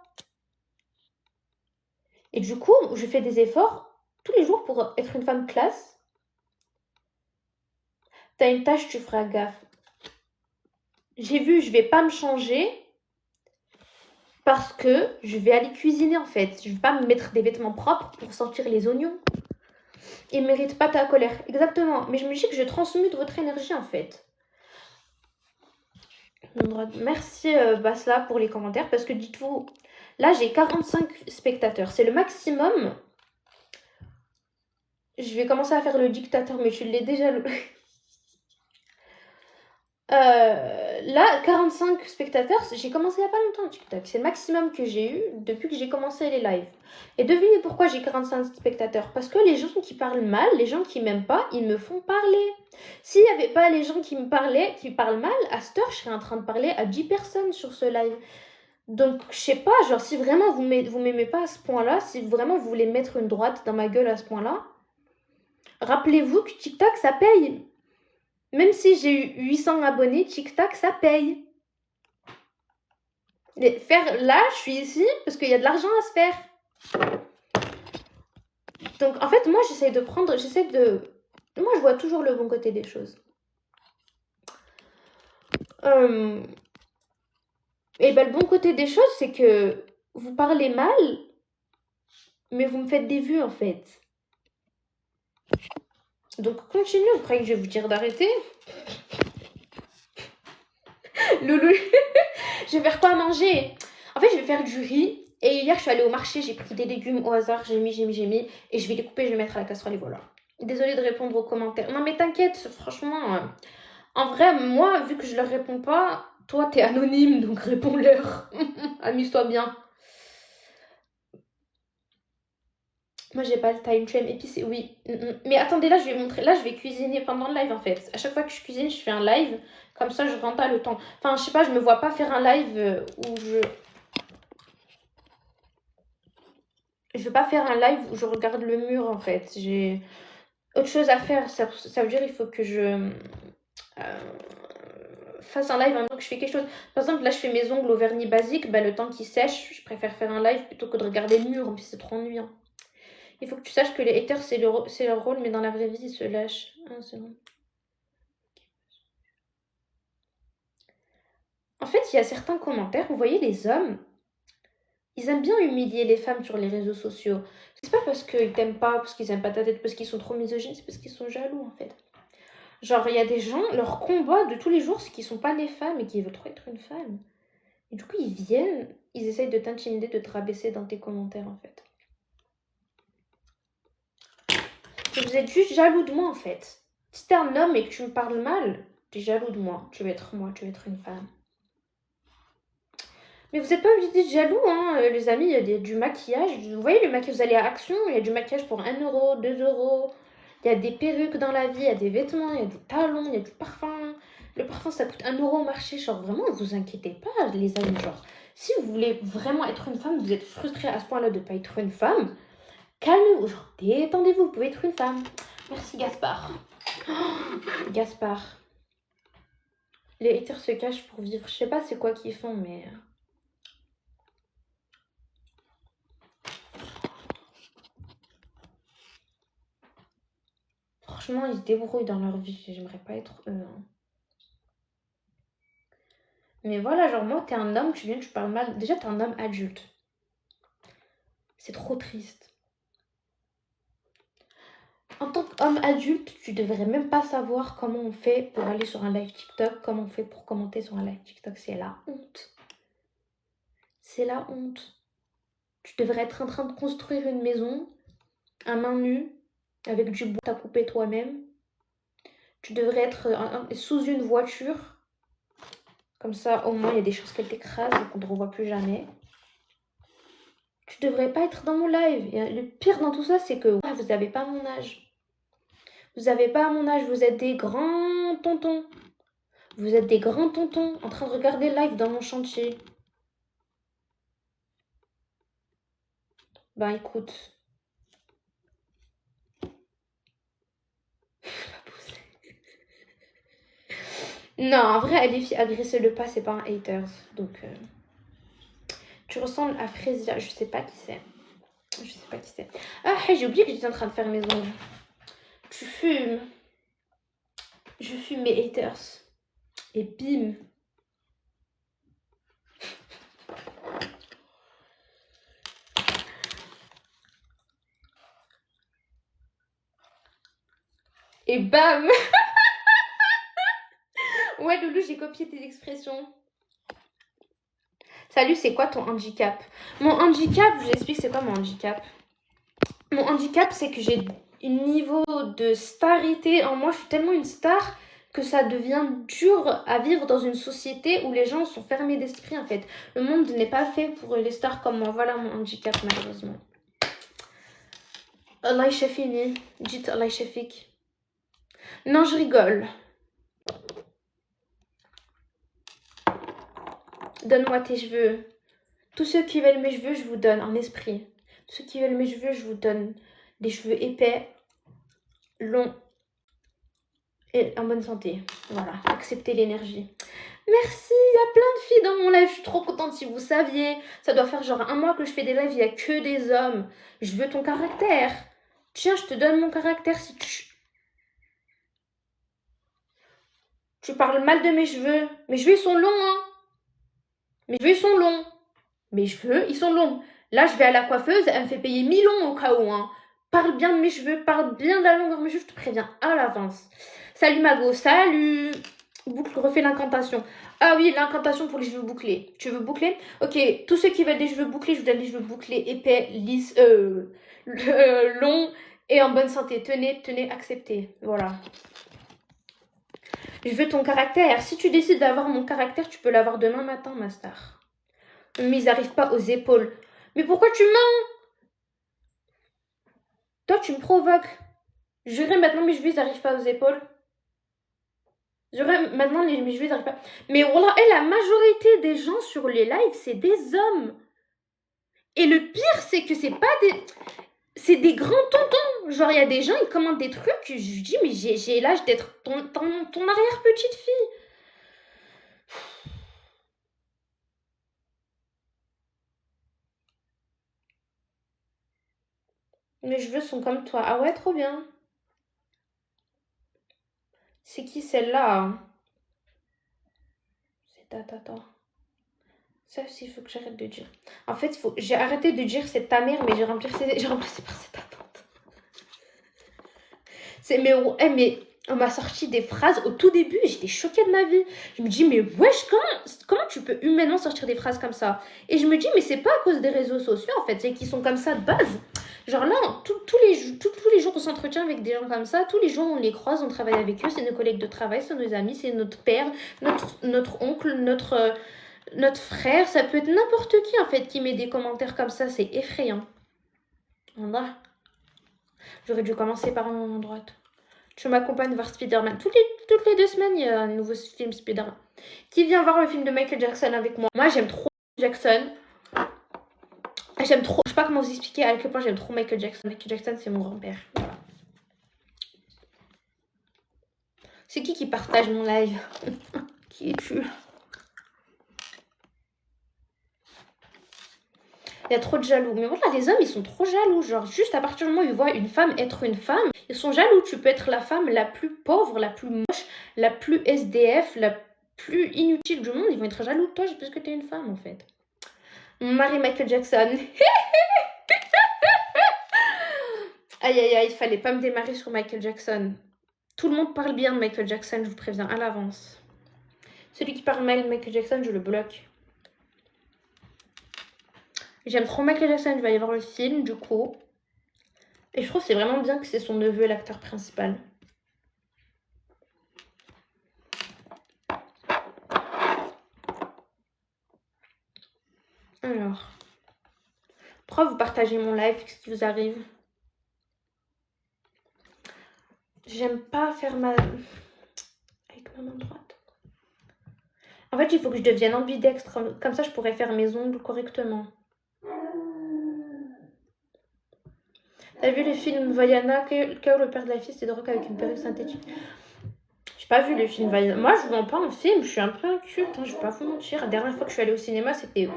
Et du coup, je fais des efforts tous les jours pour être une femme classe. T'as une tâche, tu feras gaffe. J'ai vu, je vais pas me changer parce que je vais aller cuisiner en fait. Je vais pas me mettre des vêtements propres pour sortir les oignons. Ils méritent pas ta colère. Exactement. Mais je me dis que je transmute votre énergie en fait. Merci Basla pour les commentaires parce que dites-vous, là j'ai 45 spectateurs. C'est le maximum. Je vais commencer à faire le dictateur, mais je l'ai déjà... Là, 45 spectateurs, j'ai commencé il n'y a pas longtemps TikTok. C'est le maximum que j'ai eu depuis que j'ai commencé les lives. Et devinez pourquoi j'ai 45 spectateurs? Parce que les gens qui parlent mal, les gens qui m'aiment pas, ils me font parler. S'il n'y avait pas les gens qui me parlaient, qui parlent mal, à cette heure, je serais en train de parler à 10 personnes sur ce live. Donc, je sais pas, genre, si vraiment vous m'aimez pas à ce point-là, si vraiment vous voulez mettre une droite dans ma gueule à ce point-là, rappelez-vous que TikTok, ça paye. Même si j'ai eu 800 abonnés, TikTok, ça paye. Mais là, je suis ici parce qu'il y a de l'argent à se faire. Donc, en fait, moi, moi, je vois toujours le bon côté des choses. Et ben, le bon côté des choses, c'est que vous parlez mal, mais vous me faites des vues, en fait. Donc, continuez. Vous croyez que je vais vous dire d'arrêter? Loulou, je vais faire quoi à manger? En fait, je vais faire du riz. Et hier, je suis allée au marché, j'ai pris des légumes au hasard, j'ai mis. Et je vais les couper, je vais mettre à la casserole et voilà. Désolée de répondre aux commentaires. Non, mais t'inquiète, franchement. En vrai, moi, vu que je leur réponds pas, toi, t'es anonyme, donc réponds-leur. Amuse-toi bien. Moi, j'ai pas le time frame épicé, oui. Mais attendez, là, je vais montrer. Là, je vais cuisiner pendant le live, en fait. À chaque fois que je cuisine, je fais un live. Comme ça, je rends pas le temps. Enfin, je sais pas, je me vois pas faire un live où je... Je veux pas faire un live où je regarde le mur, en fait. J'ai autre chose à faire. Ça veut dire il faut que je... fasse un live en même temps que je fais quelque chose. Par exemple, là, je fais mes ongles au vernis basique. Bah, le temps qu'ils sèchent, je préfère faire un live plutôt que de regarder le mur. En plus, c'est trop ennuyant. Il faut que tu saches que les haters, c'est leur rôle, mais dans la vraie vie, ils se lâchent. Ah, c'est bon. En fait, il y a certains commentaires, vous voyez, les hommes, ils aiment bien humilier les femmes sur les réseaux sociaux. C'est pas parce qu'ils t'aiment pas, parce qu'ils aiment pas ta tête, parce qu'ils sont trop misogynes, c'est parce qu'ils sont jaloux, en fait. Genre, il y a des gens, leur combat de tous les jours, c'est qu'ils sont pas des femmes et qu'ils veulent trop être une femme. Et du coup, ils viennent, ils essayent de t'intimider, de te rabaisser dans tes commentaires, en fait. Et vous êtes juste jaloux de moi, en fait. Si t'es un homme et que tu me parles mal, t'es jaloux de moi. Tu veux être moi, tu veux être une femme. Mais vous n'êtes pas obligés d'être jaloux, hein, les amis. Il y a du maquillage. Vous voyez, le maquillage, vous allez à Action, il y a du maquillage pour 1 euro, 2 euros. Il y a des perruques dans la vie, il y a des vêtements, il y a des talons, il y a du parfum. Le parfum, ça coûte 1 euro au marché. Genre, vraiment, vous inquiétez pas, les amis. Genre, si vous voulez vraiment être une femme, vous êtes frustré à ce point-là de ne pas être une femme, calmez-vous, genre, détendez-vous, vous pouvez être une femme. Merci, Gaspard. Oh, Gaspard. Les haters se cachent pour vivre. Je sais pas c'est quoi qu'ils font, mais... Franchement, ils se débrouillent dans leur vie. J'aimerais pas être eux. Hein. Mais voilà, genre moi, t'es un homme, tu viens, tu parles mal. Déjà, t'es un homme adulte. C'est trop triste. En tant qu'homme adulte, tu devrais même pas savoir comment on fait pour aller sur un live TikTok, comment on fait pour commenter sur un live TikTok. C'est la honte. C'est la honte. Tu devrais être en train de construire une maison à main nue, avec du bois à couper toi-même. Tu devrais être sous une voiture. Comme ça, au moins, il y a des chances qu'elle t'écrase et qu'on ne te revoit plus jamais. Tu devrais pas être dans mon live. Et le pire dans tout ça, c'est que vous n'avez pas mon âge. Vous n'avez pas mon âge, vous êtes des grands tontons. Vous êtes des grands tontons en train de regarder le live dans mon chantier. Ben écoute. Non, en vrai, les filles, agressez-le pas, c'est pas un haters. Donc, tu ressembles à Frésia, je sais pas qui c'est. Je sais pas qui c'est. Ah, j'ai oublié que j'étais en train de faire mes ongles. Tu fumes. Je fume mes haters. Et bim. Et bam. Ouais, Loulou, j'ai copié tes expressions. Salut, c'est quoi ton handicap? Mon handicap, je vous explique c'est quoi mon handicap. Mon handicap, c'est que j'ai un niveau de starité en moi. Je suis tellement une star que ça devient dur à vivre dans une société où les gens sont fermés d'esprit, en fait. Le monde n'est pas fait pour les stars comme moi. Voilà mon handicap, malheureusement. Allah yashafini. Dites Allah yashafik. Non, je rigole. Donne-moi tes cheveux. Tous ceux qui veulent mes cheveux, je vous donne en esprit. Tous ceux qui veulent mes cheveux, je vous donne des cheveux épais, longs et en bonne santé. Voilà, acceptez l'énergie. Merci, il y a plein de filles dans mon live. Je suis trop contente si vous saviez. Ça doit faire genre 1 mois que je fais des lives, il n'y a que des hommes. Je veux ton caractère. Tiens, je te donne mon caractère si tu parles mal de mes cheveux. Mes cheveux, ils sont longs, hein. Mes cheveux, ils sont longs. Mes cheveux, ils sont longs. Là, je vais à la coiffeuse, elle me fait payer 1000 € au cas où, hein. Parle bien de mes cheveux, parle bien de la longueur de mes cheveux, je te préviens à l'avance. Salut Mago, salut. Boucle, refais l'incantation. Ah oui, l'incantation pour les cheveux bouclés. Tu veux boucler? Ok, tous ceux qui veulent des cheveux bouclés, je vous donne des cheveux bouclés, épais, lisses, longs et en bonne santé. Tenez, tenez, acceptez. Voilà. Je veux ton caractère. Si tu décides d'avoir mon caractère, tu peux l'avoir demain matin, ma star. Mais ils n'arrivent pas aux épaules. Mais pourquoi tu mens? Toi, tu me provoques. Jurez maintenant, mes cheveux, ils n'arrivent pas aux épaules. Jurez maintenant, mes cheveux, ils n'arrivent pas. Mais voilà, la majorité des gens sur les lives, c'est des hommes. Et le pire, c'est que c'est pas des... C'est des grands tontons. Genre, il y a des gens, ils commandent des trucs. Je dis, mais j'ai l'âge d'être ton arrière-petite fille. Mes cheveux sont comme toi. Ah ouais, trop bien. C'est qui celle-là hein? C'est attends. Ça aussi, il faut que j'arrête de dire. En fait, j'ai arrêté de dire c'est ta mère, mais j'ai remplacé par c'est ta tante. Mais on m'a sorti des phrases au tout début et j'étais choquée de ma vie. Je me dis, mais wesh, comment tu peux humainement sortir des phrases comme ça? Et je me dis, mais c'est pas à cause des réseaux sociaux en fait, c'est qu'ils sont comme ça de base. Genre là, tous les jours on s'entretient avec des gens comme ça, tous les jours on les croise, on travaille avec eux, c'est nos collègues de travail, c'est nos amis, c'est notre père, notre oncle, notre frère, ça peut être n'importe qui en fait qui met des commentaires comme ça, c'est effrayant. Voilà. J'aurais dû commencer par mon droite. Je m'accompagne voir Spider-Man. Toutes les 2 semaines, il y a un nouveau film Spider-Man. Qui vient voir le film de Michael Jackson avec moi? Moi, j'aime trop Jackson. J'aime trop. Je sais pas comment vous expliquer à quel point j'aime trop Michael Jackson. Michael Jackson, c'est mon grand-père. Voilà. C'est qui partage mon live? Qui es-tu? Il y a trop de jaloux. Mais voilà, les hommes, ils sont trop jaloux. Genre, juste à partir du moment où ils voient une femme être une femme, ils sont jaloux. Tu peux être la femme la plus pauvre, la plus moche, la plus SDF, la plus inutile du monde. Ils vont être jaloux de toi juste parce que t'es une femme, en fait. Mon mari, Michael Jackson. Aïe, il fallait pas me démarrer sur Michael Jackson. Tout le monde parle bien de Michael Jackson, je vous préviens à l'avance. Celui qui parle mal de Michael Jackson, je le bloque. J'aime trop Michael Jackson, je vais aller voir le film, du coup. Et je trouve que c'est vraiment bien que c'est son neveu l'acteur principal. Alors. Pourquoi vous partagez mon live? Qu'est-ce qui vous arrive? J'aime pas faire avec ma main droite. En fait, il faut que je devienne ambidextre. Comme ça, je pourrais faire mes ongles correctement. T'as vu le film Vaiana, Kao, le père de la fille, c'est de rock avec une perruque synthétique? J'ai pas vu le film Vaiana. Moi, je vous mens pas en film, je suis un peu inculte, hein, je vais pas vous mentir. La dernière fois que je suis allée au cinéma, c'était...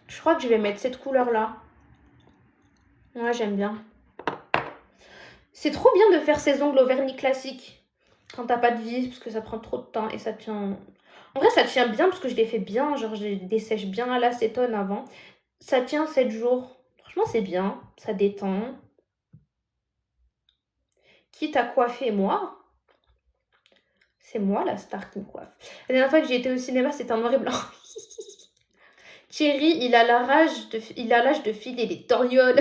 Je crois que je vais mettre cette couleur-là. Ouais, j'aime bien. C'est trop bien de faire ses ongles au vernis classique. Quand t'as pas de vis, parce que ça prend trop de temps et ça tient... En vrai, ça tient bien parce que je les fais bien. Genre, je les dessèche bien à l'acétone avant. Ça tient 7 jours. Franchement, c'est bien. Ça détend. Qui t'a coiffé, moi? C'est moi, la star qui me coiffe. La dernière fois que j'ai été au cinéma, c'était en noir et blanc. Thierry, il a l'âge de filer les torgnoles.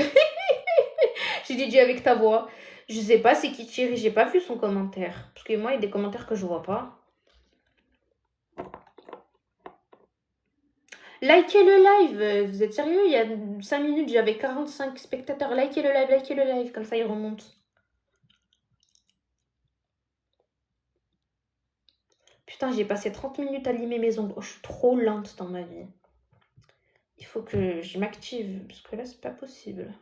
J'ai dit avec ta voix. Je sais pas c'est qui Thierry, j'ai pas vu son commentaire. Parce que moi, il y a des commentaires que je vois pas. Likez le live, vous êtes sérieux? Il y a 5 minutes, j'avais 45 spectateurs. Likez le live, comme ça il remonte. Putain, j'ai passé 30 minutes à limer mes ongles. Oh, je suis trop lente dans ma vie. Il faut que je m'active, parce que là, c'est pas possible.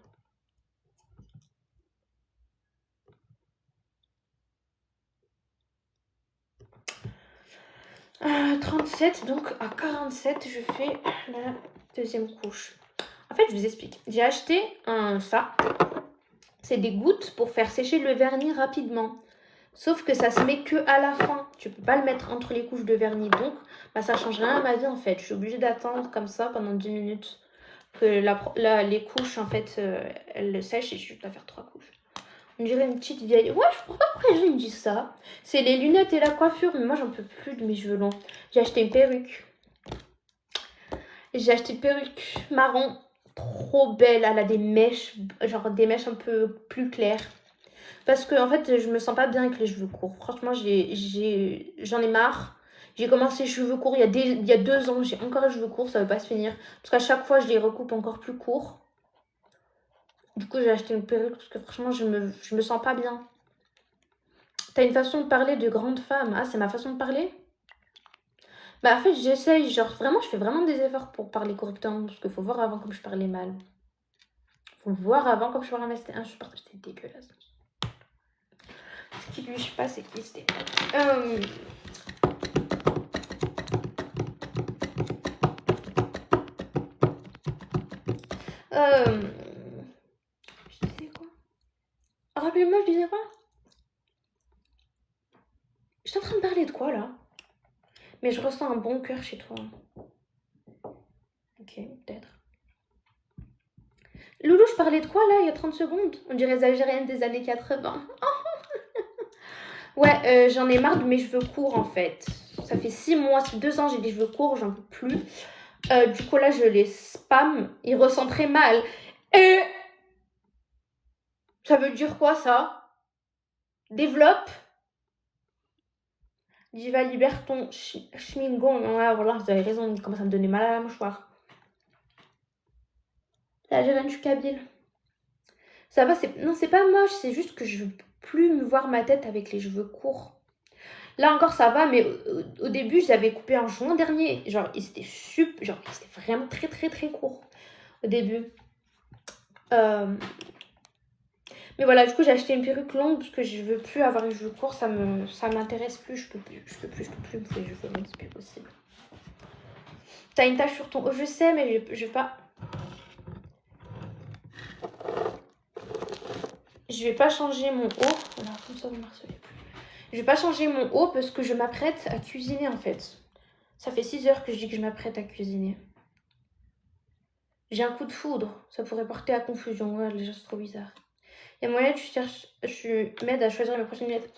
À 37, donc à 47, je fais la deuxième couche. En fait, je vous explique. J'ai acheté ça. C'est des gouttes pour faire sécher le vernis rapidement. Sauf que ça se met que à la fin. Tu peux pas le mettre entre les couches de vernis. Donc, bah, ça change rien à ma vie en fait. Je suis obligée d'attendre comme ça pendant 10 minutes que les couches en fait elles sèchent et je dois faire 3 couches. On dirait une petite vieille. Ouais, je comprends pas pourquoi les gens me disent ça. C'est les lunettes et la coiffure, mais moi j'en peux plus de mes cheveux longs. J'ai acheté une perruque. J'ai acheté une perruque marron. Trop belle. Elle a des mèches, genre des mèches un peu plus claires. Parce que en fait, je me sens pas bien avec les cheveux courts. Franchement, j'en ai marre. J'ai commencé les cheveux courts il y a 2 ans. J'ai encore les cheveux courts, ça veut pas se finir. Parce qu'à chaque fois, je les recoupe encore plus courts. Du coup, j'ai acheté une perruque parce que franchement, je me sens pas bien. T'as une façon de parler de grande femme. Ah, c'est ma façon de parler? Bah, en fait, j'essaye. Genre, vraiment, je fais vraiment des efforts pour parler correctement. Parce qu'il faut voir avant comme je parlais mal. Faut voir avant comme je parlais mal. C'était insupportable. C'était dégueulasse. Ce qui lui, je sais pas, c'est qui c'était. Je disais quoi? Rappelez-moi, je disais quoi? J'étais en train de parler de quoi là? Mais je ressens un bon cœur chez toi. Ok, peut-être. Loulou, je parlais de quoi là il y a 30 secondes? On dirait les Algériennes des années 80. Ouais, j'en ai marre de mes cheveux courts en fait. Ça fait 6 mois, 2 ans j'ai des cheveux courts, j'en peux plus. Du coup là je les spam, ils ressentent très mal. Et ça veut dire quoi ça? Développe. Diva, libère ton schmingon. Ouais, voilà, vous avez raison, il commence à me donner mal à la mâchoire. La Algérienne, je suis kabyle. Ça va, non, c'est pas moche, c'est juste que je veux plus me voir ma tête avec les cheveux courts. Là encore, ça va, mais au début, j'avais coupé en juin dernier. Genre, c'était vraiment très, très, très court au début. Mais voilà, du coup, j'ai acheté une perruque longue parce que je veux plus avoir les cheveux courts. Ça m'intéresse plus. Je peux plus me faire les cheveux longs, c'est plus possible. T'as une tache sur ton haut, je sais, mais je vais pas. Je vais pas changer mon haut. Voilà, comme ça, vous ne m'harcelez plus. Je vais pas changer mon haut parce que je m'apprête à cuisiner en fait. Ça fait 6 heures que je dis que je m'apprête à cuisiner. J'ai un coup de foudre. Ça pourrait porter à confusion. Ouais, déjà, c'est trop bizarre. Il y a moyen que tu m'aides à choisir mes prochaines lunettes.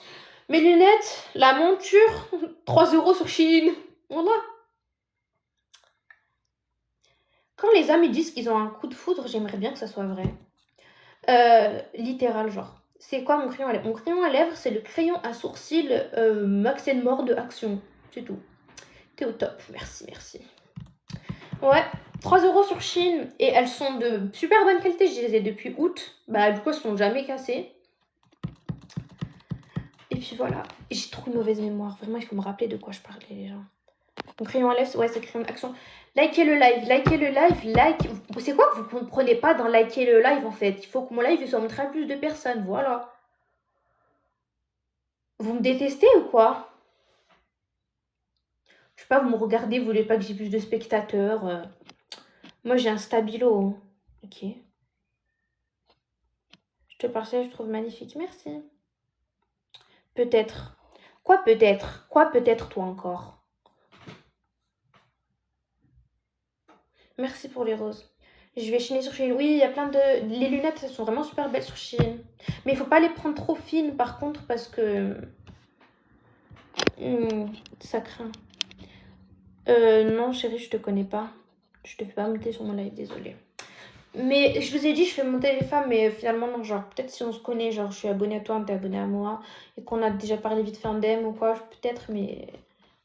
Mes lunettes, la monture, 3 € sur Shein. Voilà. Quand les hommes ils disent qu'ils ont un coup de foudre, j'aimerais bien que ça soit vrai. Littéral, genre. C'est quoi mon crayon à lèvres? Mon crayon à lèvres, c'est le crayon à sourcils Max & More de Action. C'est tout. T'es au top. Merci, merci. Ouais, 3 € sur Shein. Et elles sont de super bonne qualité. Je les ai depuis août. Bah, du coup, elles sont jamais cassées. Et puis voilà. J'ai trop une mauvaise mémoire. Vraiment, il faut me rappeler de quoi je parlais, les gens. Mon crayon à lèvres, ouais, c'est crayon d'action. Likez le live, like. C'est quoi que vous comprenez pas dans liker le live en fait? Il faut que mon live soit montré à plus de personnes, voilà. Vous me détestez ou quoi? Je sais pas, vous me regardez, vous voulez pas que j'ai plus de spectateurs. Moi j'ai un stabilo. Ok. Je te partage, je trouve magnifique, merci. Peut-être. Quoi peut-être? Quoi peut-être toi encore? Merci pour les roses. Je vais chiner sur Shein. Oui, il y a plein de... Les lunettes, elles sont vraiment super belles sur Shein. Mais il faut pas les prendre trop fines, par contre, parce que... ça craint. Non, chérie, je te connais pas. Je te fais pas monter sur mon live, désolée. Mais je vous ai dit, je fais monter les femmes, mais finalement, non, genre, peut-être si on se connaît, genre, je suis abonnée à toi, t'es abonnée à moi, et qu'on a déjà parlé vite fait en DM ou quoi, peut-être, mais... De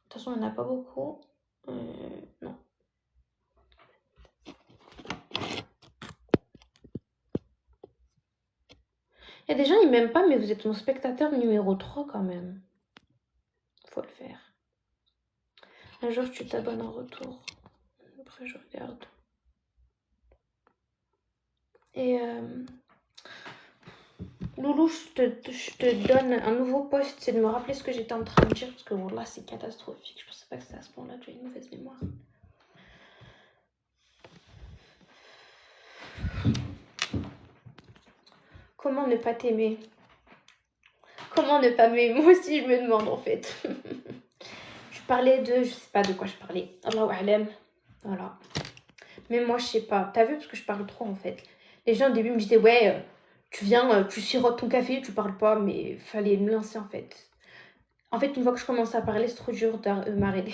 toute façon, il n'y en a pas beaucoup. Non. Il y a des gens, ils m'aiment pas, mais vous êtes mon spectateur numéro 3 quand même. Faut le faire. Un jour, tu t'abonnes en retour. Après, je regarde. Et Loulou, je te donne un nouveau post. C'est de me rappeler ce que j'étais en train de dire. Parce que bon, là, c'est catastrophique. Je pensais pas que c'était à ce point-là que j'ai une mauvaise mémoire. Comment ne pas t'aimer? Comment ne pas m'aimer? Moi aussi, je me demande en fait. Je parlais de... Je sais pas de quoi je parlais. Allahu a'lam. Voilà. Mais moi, je sais pas. T'as vu, parce que je parle trop en fait. Les gens au début me disaient, ouais, tu viens, tu sirotes ton café, tu parles pas, mais fallait me lancer en fait. En fait, une fois que je commence à parler, c'est trop dur de m'arrêter.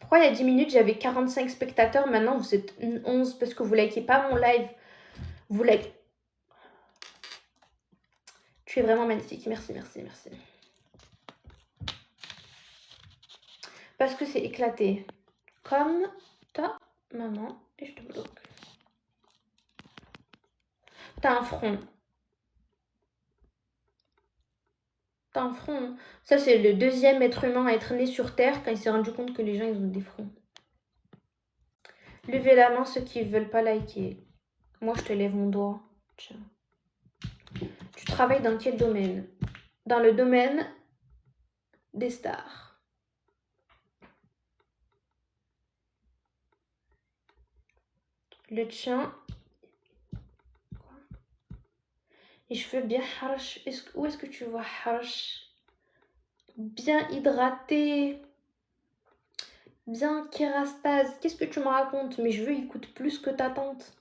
Pourquoi il y a 10 minutes, j'avais 45 spectateurs, maintenant vous êtes 11 parce que vous likez pas mon live. Vous likez. Tu es vraiment magnifique. Merci, merci, merci. Parce que c'est éclaté. Comme ta maman. Et je te bloque. T'as un front. T'as un front. Ça, c'est le deuxième être humain à être né sur Terre quand il s'est rendu compte que les gens, ils ont des fronts. Levez la main ceux qui veulent pas liker. Moi, je te lève mon doigt. Tiens. Tu travailles dans quel domaine? Dans le domaine des stars. Le tien. Les cheveux bien harsh. Où est-ce que tu vois harsh? Bien hydraté. Bien kérastase. Qu'est-ce que tu me racontes? Mes cheveux, ils coûtent plus que ta tante.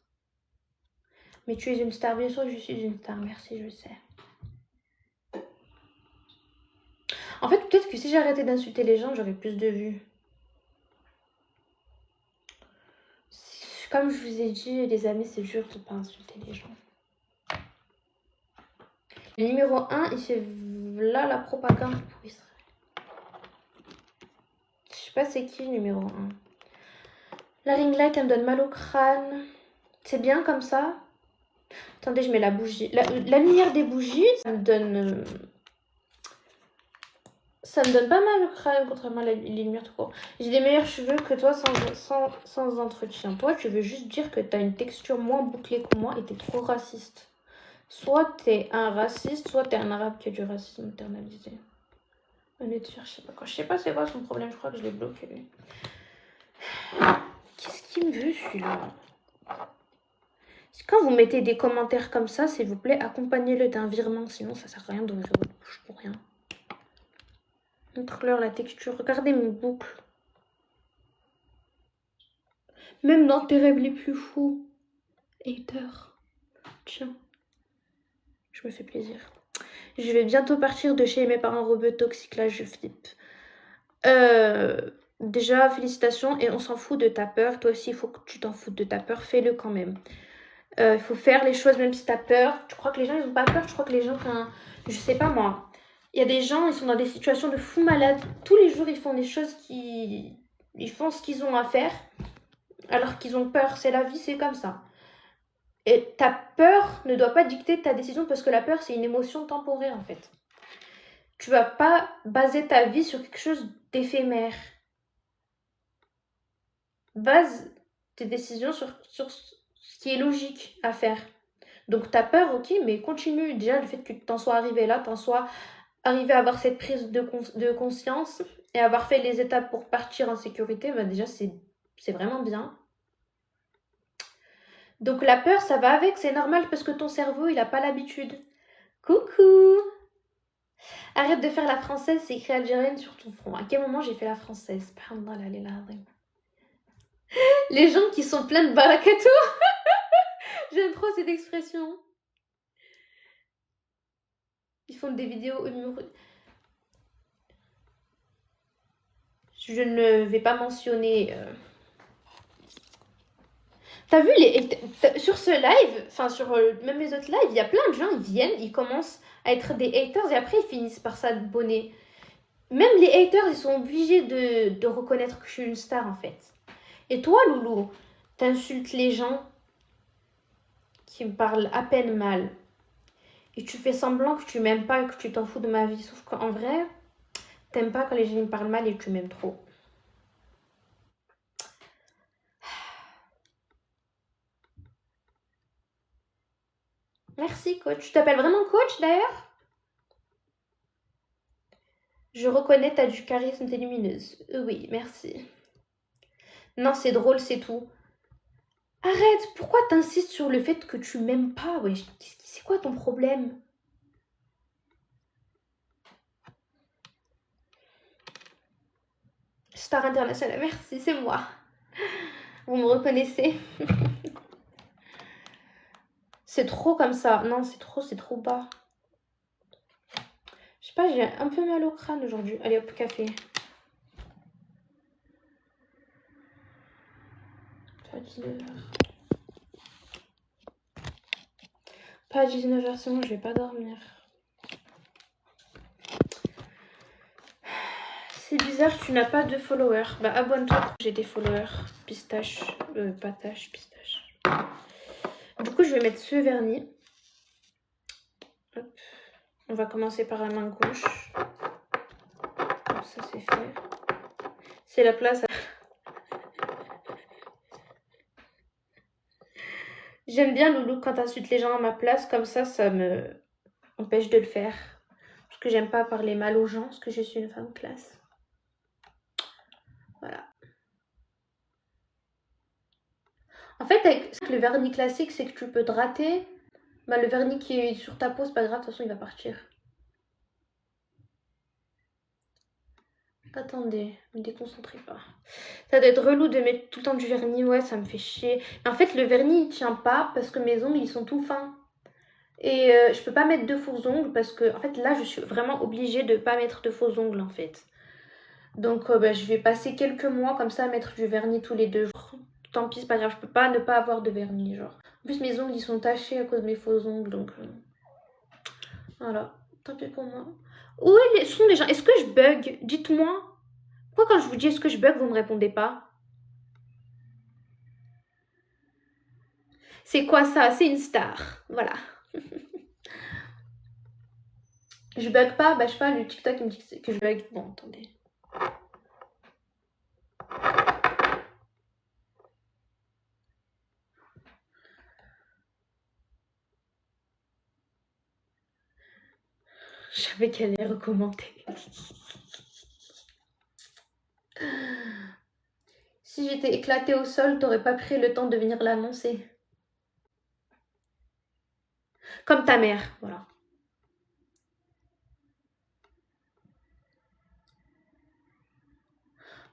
Mais tu es une star, bien sûr, je suis une star. Merci, je sais. En fait, peut-être que si j'arrêtais d'insulter les gens, j'aurais plus de vues. Comme je vous ai dit, les amis, c'est dur de ne pas insulter les gens. Le numéro 1, il fait là la propagande pour Israël. Je sais pas c'est qui le numéro 1. La ring light, elle me donne mal au crâne. C'est bien comme ça. Attendez, je mets la bougie. La lumière des bougies, ça me donne... Ça me donne pas mal au crâne, contrairement à les lumières tout court. J'ai des meilleurs cheveux que toi sans entretien. Toi, tu veux juste dire que t'as une texture moins bouclée que moi et t'es trop raciste. Soit t'es un raciste, soit t'es un arabe qui a du racisme internalisé. Honnêtement, je sais pas quoi. Je sais pas c'est quoi son problème, je crois que je l'ai bloqué lui. Qu'est-ce qu'il me veut celui-là? Quand vous mettez des commentaires comme ça, s'il vous plaît, accompagnez-le d'un virement, sinon ça sert à rien d'ouvrir votre bouche pour rien. Montre-leur la texture. Regardez mes boucles. Même dans tes rêves les plus fous. Hater. Tiens. Je me fais plaisir. Je vais bientôt partir de chez mes parents robots toxiques. Là, je flippe. Déjà, félicitations. Et on s'en fout de ta peur. Toi aussi, il faut que tu t'en foutes de ta peur. Fais-le quand même. Il faut faire les choses même si t'as peur. Tu crois que les gens, ils ont pas peur? Je crois que les gens, je sais pas moi. Il y a des gens, ils sont dans des situations de fous malades. Tous les jours, ils font des choses qui... Ils font ce qu'ils ont à faire. Alors qu'ils ont peur. C'est la vie, c'est comme ça. Et ta peur ne doit pas dicter ta décision parce que la peur, c'est une émotion temporaire en fait. Tu vas pas baser ta vie sur quelque chose d'éphémère. Base tes décisions sur ce qui est logique à faire. Donc t'as peur, ok, mais continue. Déjà, le fait que tu t'en sois arrivé là, t'en sois arrivé à avoir cette prise de conscience et avoir fait les étapes pour partir en sécurité, bah déjà, c'est vraiment bien. Donc la peur, ça va avec, c'est normal parce que ton cerveau, il n'a pas l'habitude. Coucou! Arrête de faire la française, c'est écrit algérienne sur ton front. À quel moment j'ai fait la française? Les gens qui sont pleins de barakato. J'aime trop cette expression. Ils font des vidéos humoristiques. Je ne vais pas mentionner... T'as vu, sur ce live, enfin sur même les autres lives, il y a plein de gens, ils viennent, ils commencent à être des haters et après ils finissent par s'abonner. Même les haters, ils sont obligés de reconnaître que je suis une star en fait. Et toi, Loulou, t'insultes les gens qui me parlent à peine mal. Et tu fais semblant que tu m'aimes pas et que tu t'en fous de ma vie. Sauf qu'en vrai, t'aimes pas quand les gens me parlent mal et tu m'aimes trop. Merci, coach. Tu t'appelles vraiment coach, d'ailleurs? Je reconnais, t'as du charisme, t'es lumineuse. Oui, merci. Non, c'est drôle, c'est tout. Arrête, pourquoi t'insistes sur le fait que tu m'aimes pas? Ouais, c'est quoi ton problème? Star internationale, merci, c'est moi. Vous me reconnaissez? C'est trop comme ça. Non, c'est trop bas. Je sais pas, j'ai un peu mal au crâne aujourd'hui. Allez hop, café. Pas 19h. Pas 19h, sinon je vais pas dormir. C'est bizarre, tu n'as pas de followers. Bah abonne-toi, j'ai des followers. Pistache, patache, pistache. Du coup, je vais mettre ce vernis. Hop. On va commencer par la main gauche. Comme ça, c'est fait. C'est la place. J'aime bien, Loulou, quand t'insultes les gens à ma place. Comme ça me empêche de le faire. Parce que j'aime pas parler mal aux gens. Parce que je suis une femme classe. Voilà. En fait, fait, avec le vernis classique, c'est que tu peux te rater. Bah, le vernis qui est sur ta peau, c'est pas grave, de toute façon, il va partir. Attendez, me déconcentrez pas. Ça doit être relou de mettre tout le temps du vernis, ouais, ça me fait chier. Mais en fait, le vernis, il tient pas parce que mes ongles, ils sont tout fins. Et je peux pas mettre de faux ongles parce que, en fait, là, je suis vraiment obligée de pas mettre de faux ongles, en fait. Donc, bah, je vais passer quelques mois comme ça à mettre du vernis tous les 2 jours. Tant pis, c'est pas grave, je peux pas ne pas avoir de vernis, genre. En plus, mes ongles, ils sont tachés à cause de mes faux ongles, donc voilà. Tant pis pour moi. Où sont les gens? Est-ce que je bug? Dites-moi. Pourquoi quand je vous dis est-ce que je bug, vous me répondez pas? C'est quoi ça? C'est une star. Voilà. Je bug pas? Bah, je sais pas, le TikTok il me dit que je bug. Bon, attendez. Je savais qu'elle allait recommander. Si j'étais éclatée au sol, t'aurais pas pris le temps de venir l'annoncer. Comme ta mère, voilà.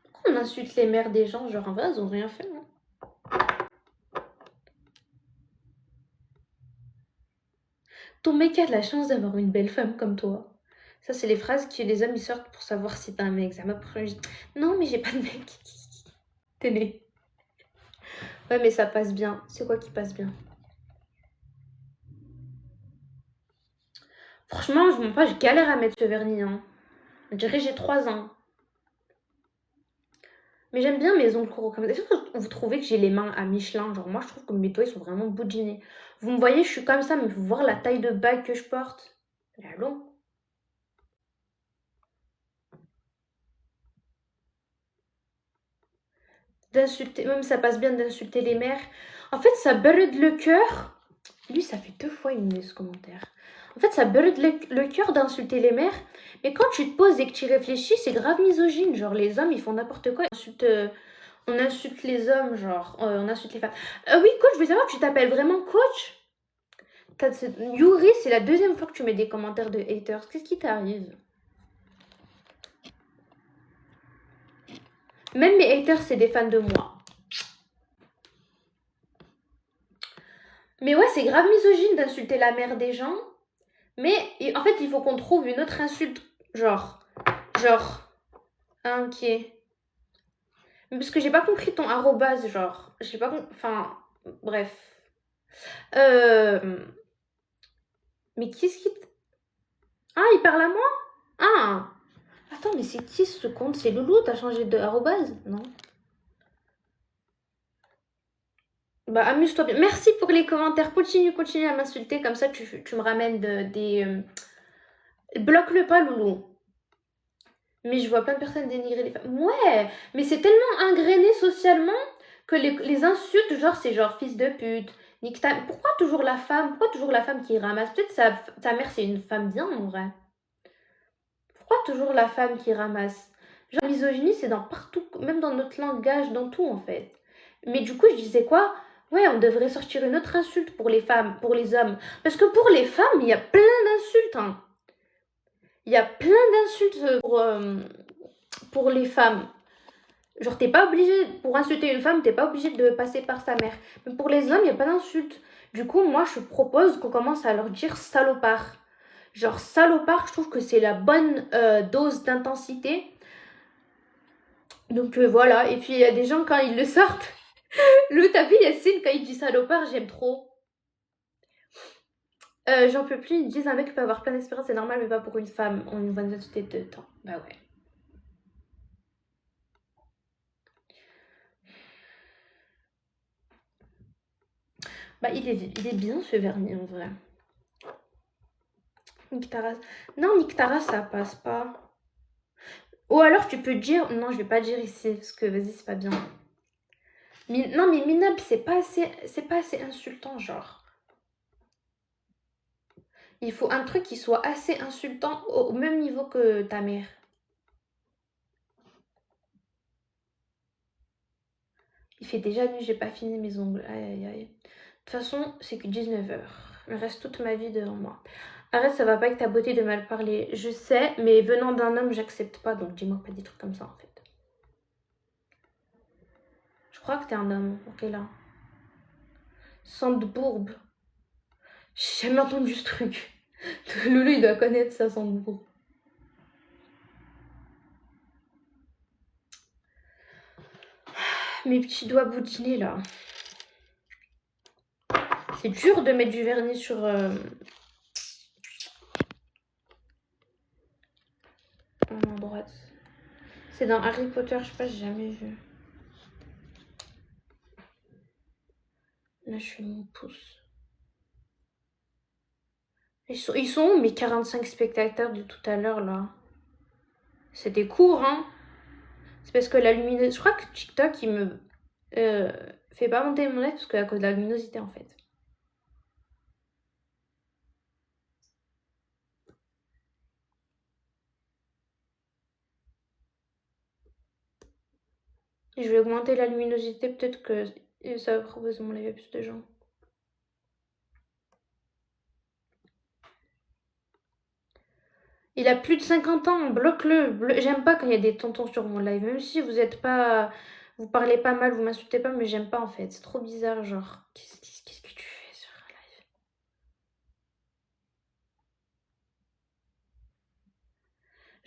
Pourquoi on insulte les mères des gens? Genre, en vrai, elles ont rien fait, hein. Ton mec a de la chance d'avoir une belle femme comme toi. Ça, c'est les phrases que les hommes ils sortent pour savoir si t'as un mec. Ça m'a pris. Non, mais j'ai pas de mec. T'es né. Ouais, mais ça passe bien. C'est quoi qui passe bien? Franchement, je mens pas, je galère à mettre ce vernis, hein. On dirait que j'ai 3 ans. Mais j'aime bien mes ongles coraux comme ça. Est-ce que vous trouvez que j'ai les mains à Michelin? Genre, moi, je trouve que mes doigts, ils sont vraiment boudinés. Vous me voyez, je suis comme ça, mais vous voir la taille de bague que je porte. Elle est longue. D'insulter, même ça passe bien d'insulter les mères. En fait, ça brûle le cœur. Lui, ça fait 2 fois il me met ce commentaire. En fait, ça brûle le cœur d'insulter les mères. Mais quand tu te poses et que tu réfléchis, c'est grave misogyne. Genre, les hommes, ils font n'importe quoi. On insulte les hommes, genre, on insulte les femmes. Oui, coach, je veux savoir, tu t'appelles vraiment coach? Yuri, c'est la 2e fois que tu mets des commentaires de haters. Qu'est-ce qui t'arrive? Même mes haters, c'est des fans de moi. Mais ouais, c'est grave misogyne d'insulter la mère des gens. Mais en fait, il faut qu'on trouve une autre insulte. Genre, inquiet. Parce que j'ai pas compris ton arrobase, genre. J'ai pas compris. Enfin, bref. Mais qu'est-ce qui. Ah, il parle à moi? Ah! Attends, mais c'est qui ce compte? C'est Loulou? T'as changé de arrobase? Non. Bah, amuse-toi bien. Merci pour les commentaires. Continue à m'insulter. Comme ça, tu me ramènes des. Bloque-le pas, Loulou. Mais je vois plein de personnes dénigrer les femmes. Ouais, mais c'est tellement ingréné socialement que les insultes, genre, c'est genre fils de pute. Pourquoi toujours la femme? Pourquoi toujours la femme qui ramasse? Peut-être sa mère, c'est une femme bien, en vrai. Pourquoi toujours la femme qui ramasse? Genre, la misogynie, c'est dans partout, même dans notre langage, dans tout, en fait. Mais du coup, je disais quoi? Ouais, on devrait sortir une autre insulte pour les femmes, pour les hommes. Parce que pour les femmes, il y a plein d'insultes, hein. Il y a plein d'insultes pour les femmes. Genre, t'es pas obligé, pour insulter une femme, t'es pas obligé de passer par sa mère. Mais pour les hommes, il n'y a pas d'insulte. Du coup, moi, je propose qu'on commence à leur dire salopard. Genre, salopard, je trouve que c'est la bonne dose d'intensité. Donc voilà, et puis il y a des gens, quand ils le sortent, t'as vu Yacine, quand il dit salopard, j'aime trop. J'en peux plus, ils disent un mec peut avoir plein d'expérience, c'est normal, mais pas pour une femme, on une bonne quantité de temps. Bah ouais. Bah il est bien ce vernis en vrai. Nictaras. Non, Nictaras, ça passe pas. Ou alors tu peux dire. Non, je vais pas dire ici, parce que vas-y, c'est pas bien. Non, mais minable, c'est pas assez insultant, genre. Il faut un truc qui soit assez insultant au même niveau que ta mère. Il fait déjà nuit, j'ai pas fini mes ongles. Aïe aïe aïe. De toute façon, c'est que 19h. Il me reste toute ma vie devant moi. Arrête, ça va pas avec ta beauté de mal parler. Je sais, mais venant d'un homme, j'accepte pas. Donc dis-moi pas des trucs comme ça en fait. Je crois que t'es un homme. Ok là. Sandbourbe. J'ai jamais entendu ce truc. Loulou, il doit connaître ça, Sandbourbe. Mes petits doigts boudinés là. C'est dur de mettre du vernis sur... en droite. C'est dans Harry Potter, je sais pas, j'ai jamais vu. Là, je fais mon pouce. Ils sont où mes 45 spectateurs de tout à l'heure là? C'était court, hein? C'est parce que la luminosité... Je crois que TikTok, il me fait pas monter mon net parce que à cause de la luminosité en fait. Et je vais augmenter la luminosité, peut-être que ça va proposer mon live à plus de gens. Il a plus de 50 ans, bloque-le. J'aime pas quand il y a des tontons sur mon live. Même si vous êtes pas... Vous parlez pas mal, vous m'insultez pas, mais j'aime pas en fait. C'est trop bizarre, genre. Qu'est-ce que tu fais sur un live?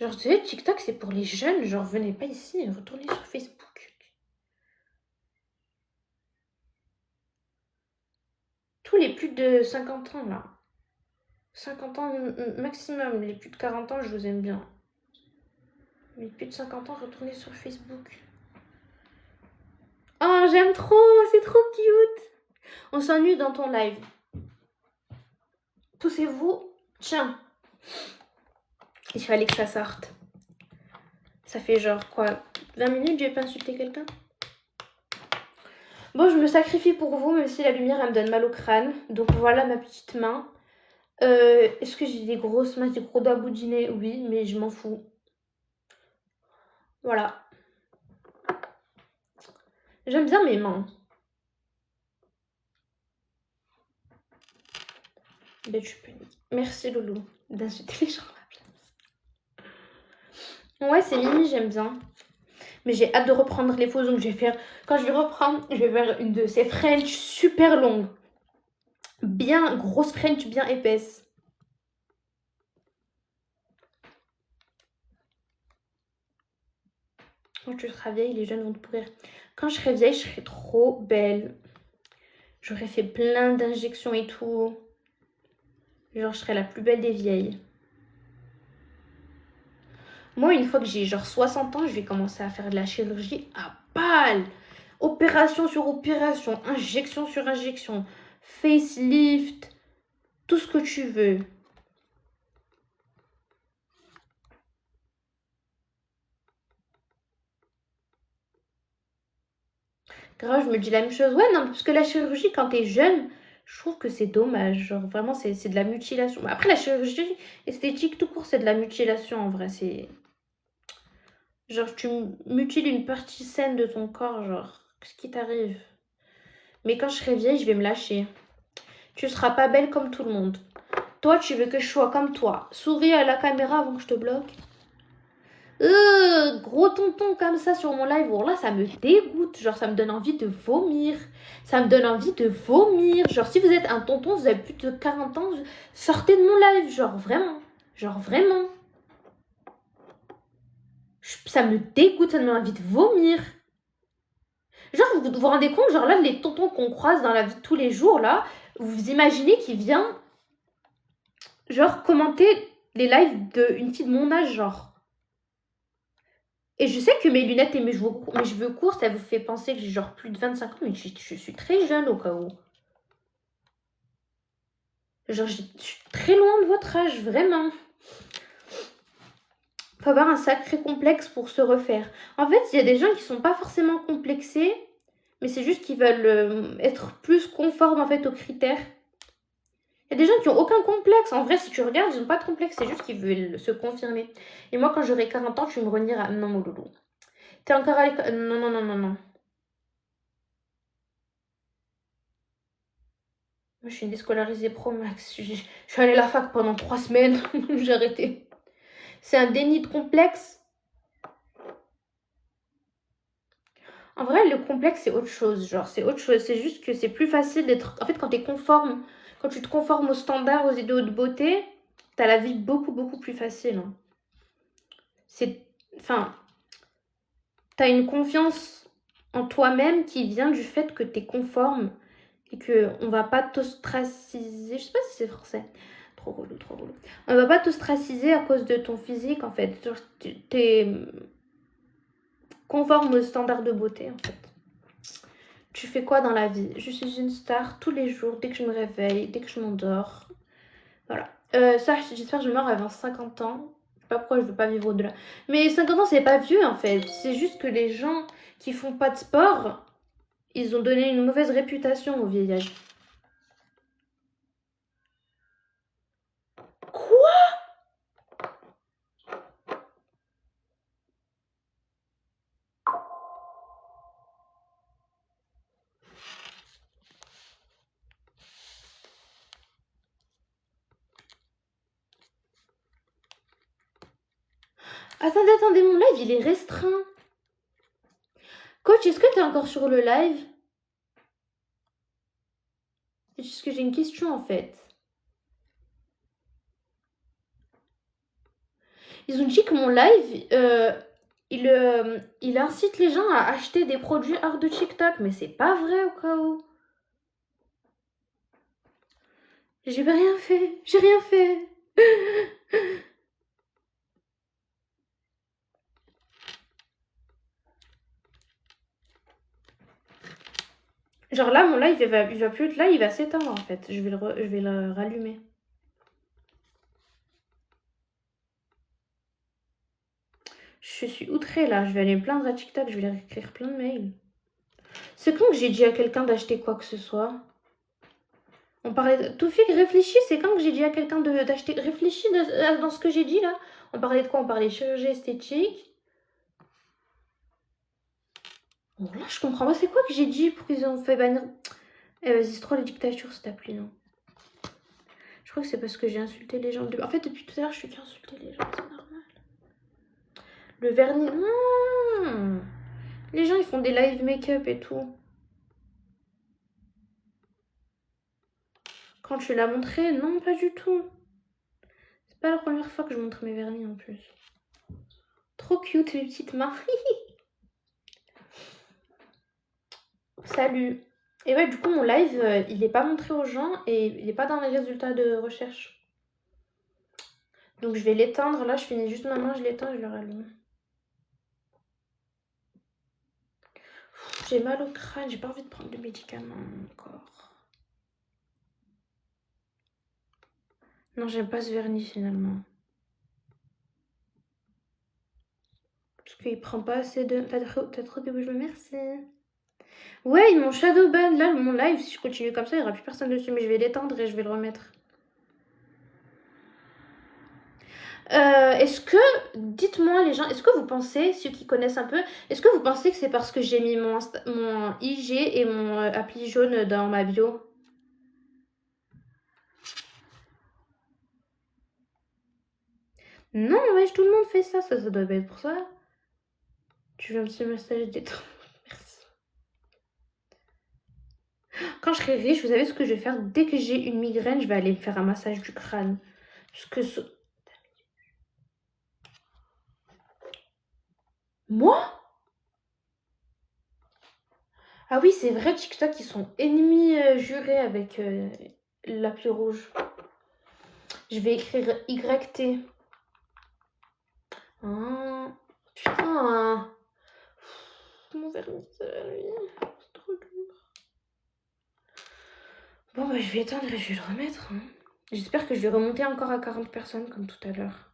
Genre, tu sais, TikTok, c'est pour les jeunes. Genre, venez pas ici, retournez sur Facebook. Tous les plus de 50 ans, là. 50 ans maximum. Les plus de 40 ans, je vous aime bien. Mais plus de 50 ans, retournez sur Facebook. Oh, j'aime trop, c'est trop cute. On s'ennuie dans ton live. Poussez-vous. Tiens. Il fallait que ça sorte. Ça fait genre quoi 20 minutes, j'ai pas insulté quelqu'un. Bon, je me sacrifie pour vous, même si la lumière, elle me donne mal au crâne. Donc voilà ma petite main. Est-ce que j'ai des grosses mains, des gros doigts boudinés? Oui, mais je m'en fous. Voilà. J'aime bien mes mains. Ben, tu peux... Merci Loulou d'insulter les gens. Ouais, c'est Mimi, j'aime bien. Mais j'ai hâte de reprendre les fausses, donc je vais faire... Quand je vais reprendre, je vais faire une de ces French super longues. Bien grosse French, bien épaisse. Quand tu seras vieille, les jeunes vont te pourrir. Quand je serai vieille, je serai trop belle. J'aurais fait plein d'injections et tout. Genre, je serais la plus belle des vieilles. Moi, une fois que j'ai genre 60 ans, je vais commencer à faire de la chirurgie à balle. Opération sur opération, injection sur injection, facelift, tout ce que tu veux. Grave, je me dis la même chose. Ouais, non, parce que la chirurgie, quand t'es jeune, je trouve que c'est dommage. Genre, vraiment, c'est de la mutilation. Après, la chirurgie esthétique, tout court, c'est de la mutilation, en vrai. C'est... Genre, tu mutiles une partie saine de ton corps, genre, qu'est-ce qui t'arrive? Mais quand je serai vieille, je vais me lâcher. Tu seras pas belle comme tout le monde. Toi, tu veux que je sois comme toi. Souris à la caméra avant que je te bloque. Gros tonton comme ça sur mon live. Oh là, ça me dégoûte. Genre, ça me donne envie de vomir. Ça me donne envie de vomir. Genre, si vous êtes un tonton, vous avez plus de 40 ans, sortez de mon live. Genre, vraiment. Genre, vraiment. Ça me dégoûte, ça me donne envie de vomir. Genre, vous vous rendez compte, genre là, les tontons qu'on croise dans la vie de tous les jours, là, vous imaginez qu'il vient, genre, commenter les lives d'une fille de mon âge, genre. Et je sais que mes lunettes et mes cheveux courts, ça vous fait penser que j'ai genre plus de 25 ans, mais je suis très jeune au cas où. Genre, je suis très loin de votre âge, vraiment. Faut avoir un sacré complexe pour se refaire. En fait, il y a des gens qui sont pas forcément complexés, mais c'est juste qu'ils veulent être plus conformes en fait aux critères. Il y a des gens qui ont aucun complexe. En vrai, si tu regardes, ils n'ont pas de complexe, c'est juste qu'ils veulent se confirmer. Et moi, quand j'aurai 40 ans, tu me renieras. Non, mon loulou. T'es encore à l'école. Non, non, non, non, non. Moi, je suis une déscolarisée pro max. Je suis allée à la fac pendant 3 semaines, j'ai arrêté. C'est un déni de complexe. En vrai, le complexe, c'est autre chose. Genre, c'est autre chose. C'est juste que c'est plus facile d'être. En fait, quand t'es conforme, quand tu te conformes aux standards, aux idéaux de beauté, t'as la vie beaucoup, beaucoup plus facile, hein. C'est. Enfin, t'as une confiance en toi-même qui vient du fait que t'es conforme et qu'on va pas t'ostraciser. Je sais pas si c'est français. Trop relou, trop relou. On va pas t'ostraciser à cause de ton physique, en fait. Genre, t'es conforme aux standards de beauté, en fait. Tu fais quoi dans la vie? Je suis une star tous les jours, dès que je me réveille, dès que je m'endors. Voilà. Ça, j'espère que je meurs avant 50 ans. Je sais pas pourquoi je veux pas vivre au-delà. Mais 50 ans, c'est pas vieux, en fait. C'est juste que les gens qui font pas de sport, ils ont donné une mauvaise réputation au vieillage. Quoi? Attendez, mon live, il est restreint. Coach, est-ce que t'es encore sur le live? C'est juste que j'ai une question, en fait. Ils ont dit que mon live, il incite les gens à acheter des produits hors de TikTok, mais c'est pas vrai au cas où. J'ai rien fait, j'ai rien fait. Genre là, mon live, il va plus être là, il va s'éteindre en fait. Je vais le rallumer. Je suis outrée là, je vais aller me plaindre à TikTok, je vais leur écrire plein de mails. C'est quand que j'ai dit à quelqu'un d'acheter quoi que ce soit? On parlait de... Toufik, réfléchis, c'est quand que j'ai dit à quelqu'un d'acheter... Réfléchis dans ce que j'ai dit là. On parlait de quoi? On parlait de chirurgie esthétique. Bon là, je comprends pas, c'est quoi que j'ai dit pour qu'ils ont fait bannir... Eh vas-y, c'est trop la dictature cette appli, non? Je crois que c'est parce que j'ai insulté les gens. En fait, depuis tout à l'heure, je suis qu'insulter les gens, c'est normal. Le vernis... Non. Les gens, ils font des live make-up et tout. Quand tu l'as montré, non, pas du tout. C'est pas la première fois que je montre mes vernis en plus. Trop cute les petites mains. Salut. Et ouais, du coup, mon live, il est pas montré aux gens et il est pas dans les résultats de recherche. Donc je vais l'éteindre. Là, je finis juste ma main, je l'éteins et je le rallume. J'ai mal au crâne, j'ai pas envie de prendre de médicaments encore. Non, j'aime pas ce vernis finalement. Parce qu'il prend pas assez de... T'as trop de bouger, merci. Ouais, ils m'ont shadowban. Là, mon live, si je continue comme ça, il n'y aura plus personne dessus. Mais je vais l'éteindre et je vais le remettre. Est-ce que... Dites-moi les gens, est-ce que vous pensez, ceux qui connaissent un peu, est-ce que vous pensez que c'est parce que j'ai mis mon IG et mon appli jaune dans ma bio? Non, wesh, tout le monde fait ça, ça doit pas être pour ça. Tu veux un petit massage détente? Merci. Quand je serai riche, vous savez ce que je vais faire? Dès que j'ai une migraine, je vais aller me faire un massage du crâne. Parce que... Moi? Ah oui, c'est vrai, TikTok, ils sont ennemis jurés avec l'appli rouge. Je vais écrire YT. Ah, putain. Mon vernis, c'est trop dur. Bon, bah, je vais éteindre et je vais le remettre, hein. J'espère que je vais remonter encore à 40 personnes comme tout à l'heure.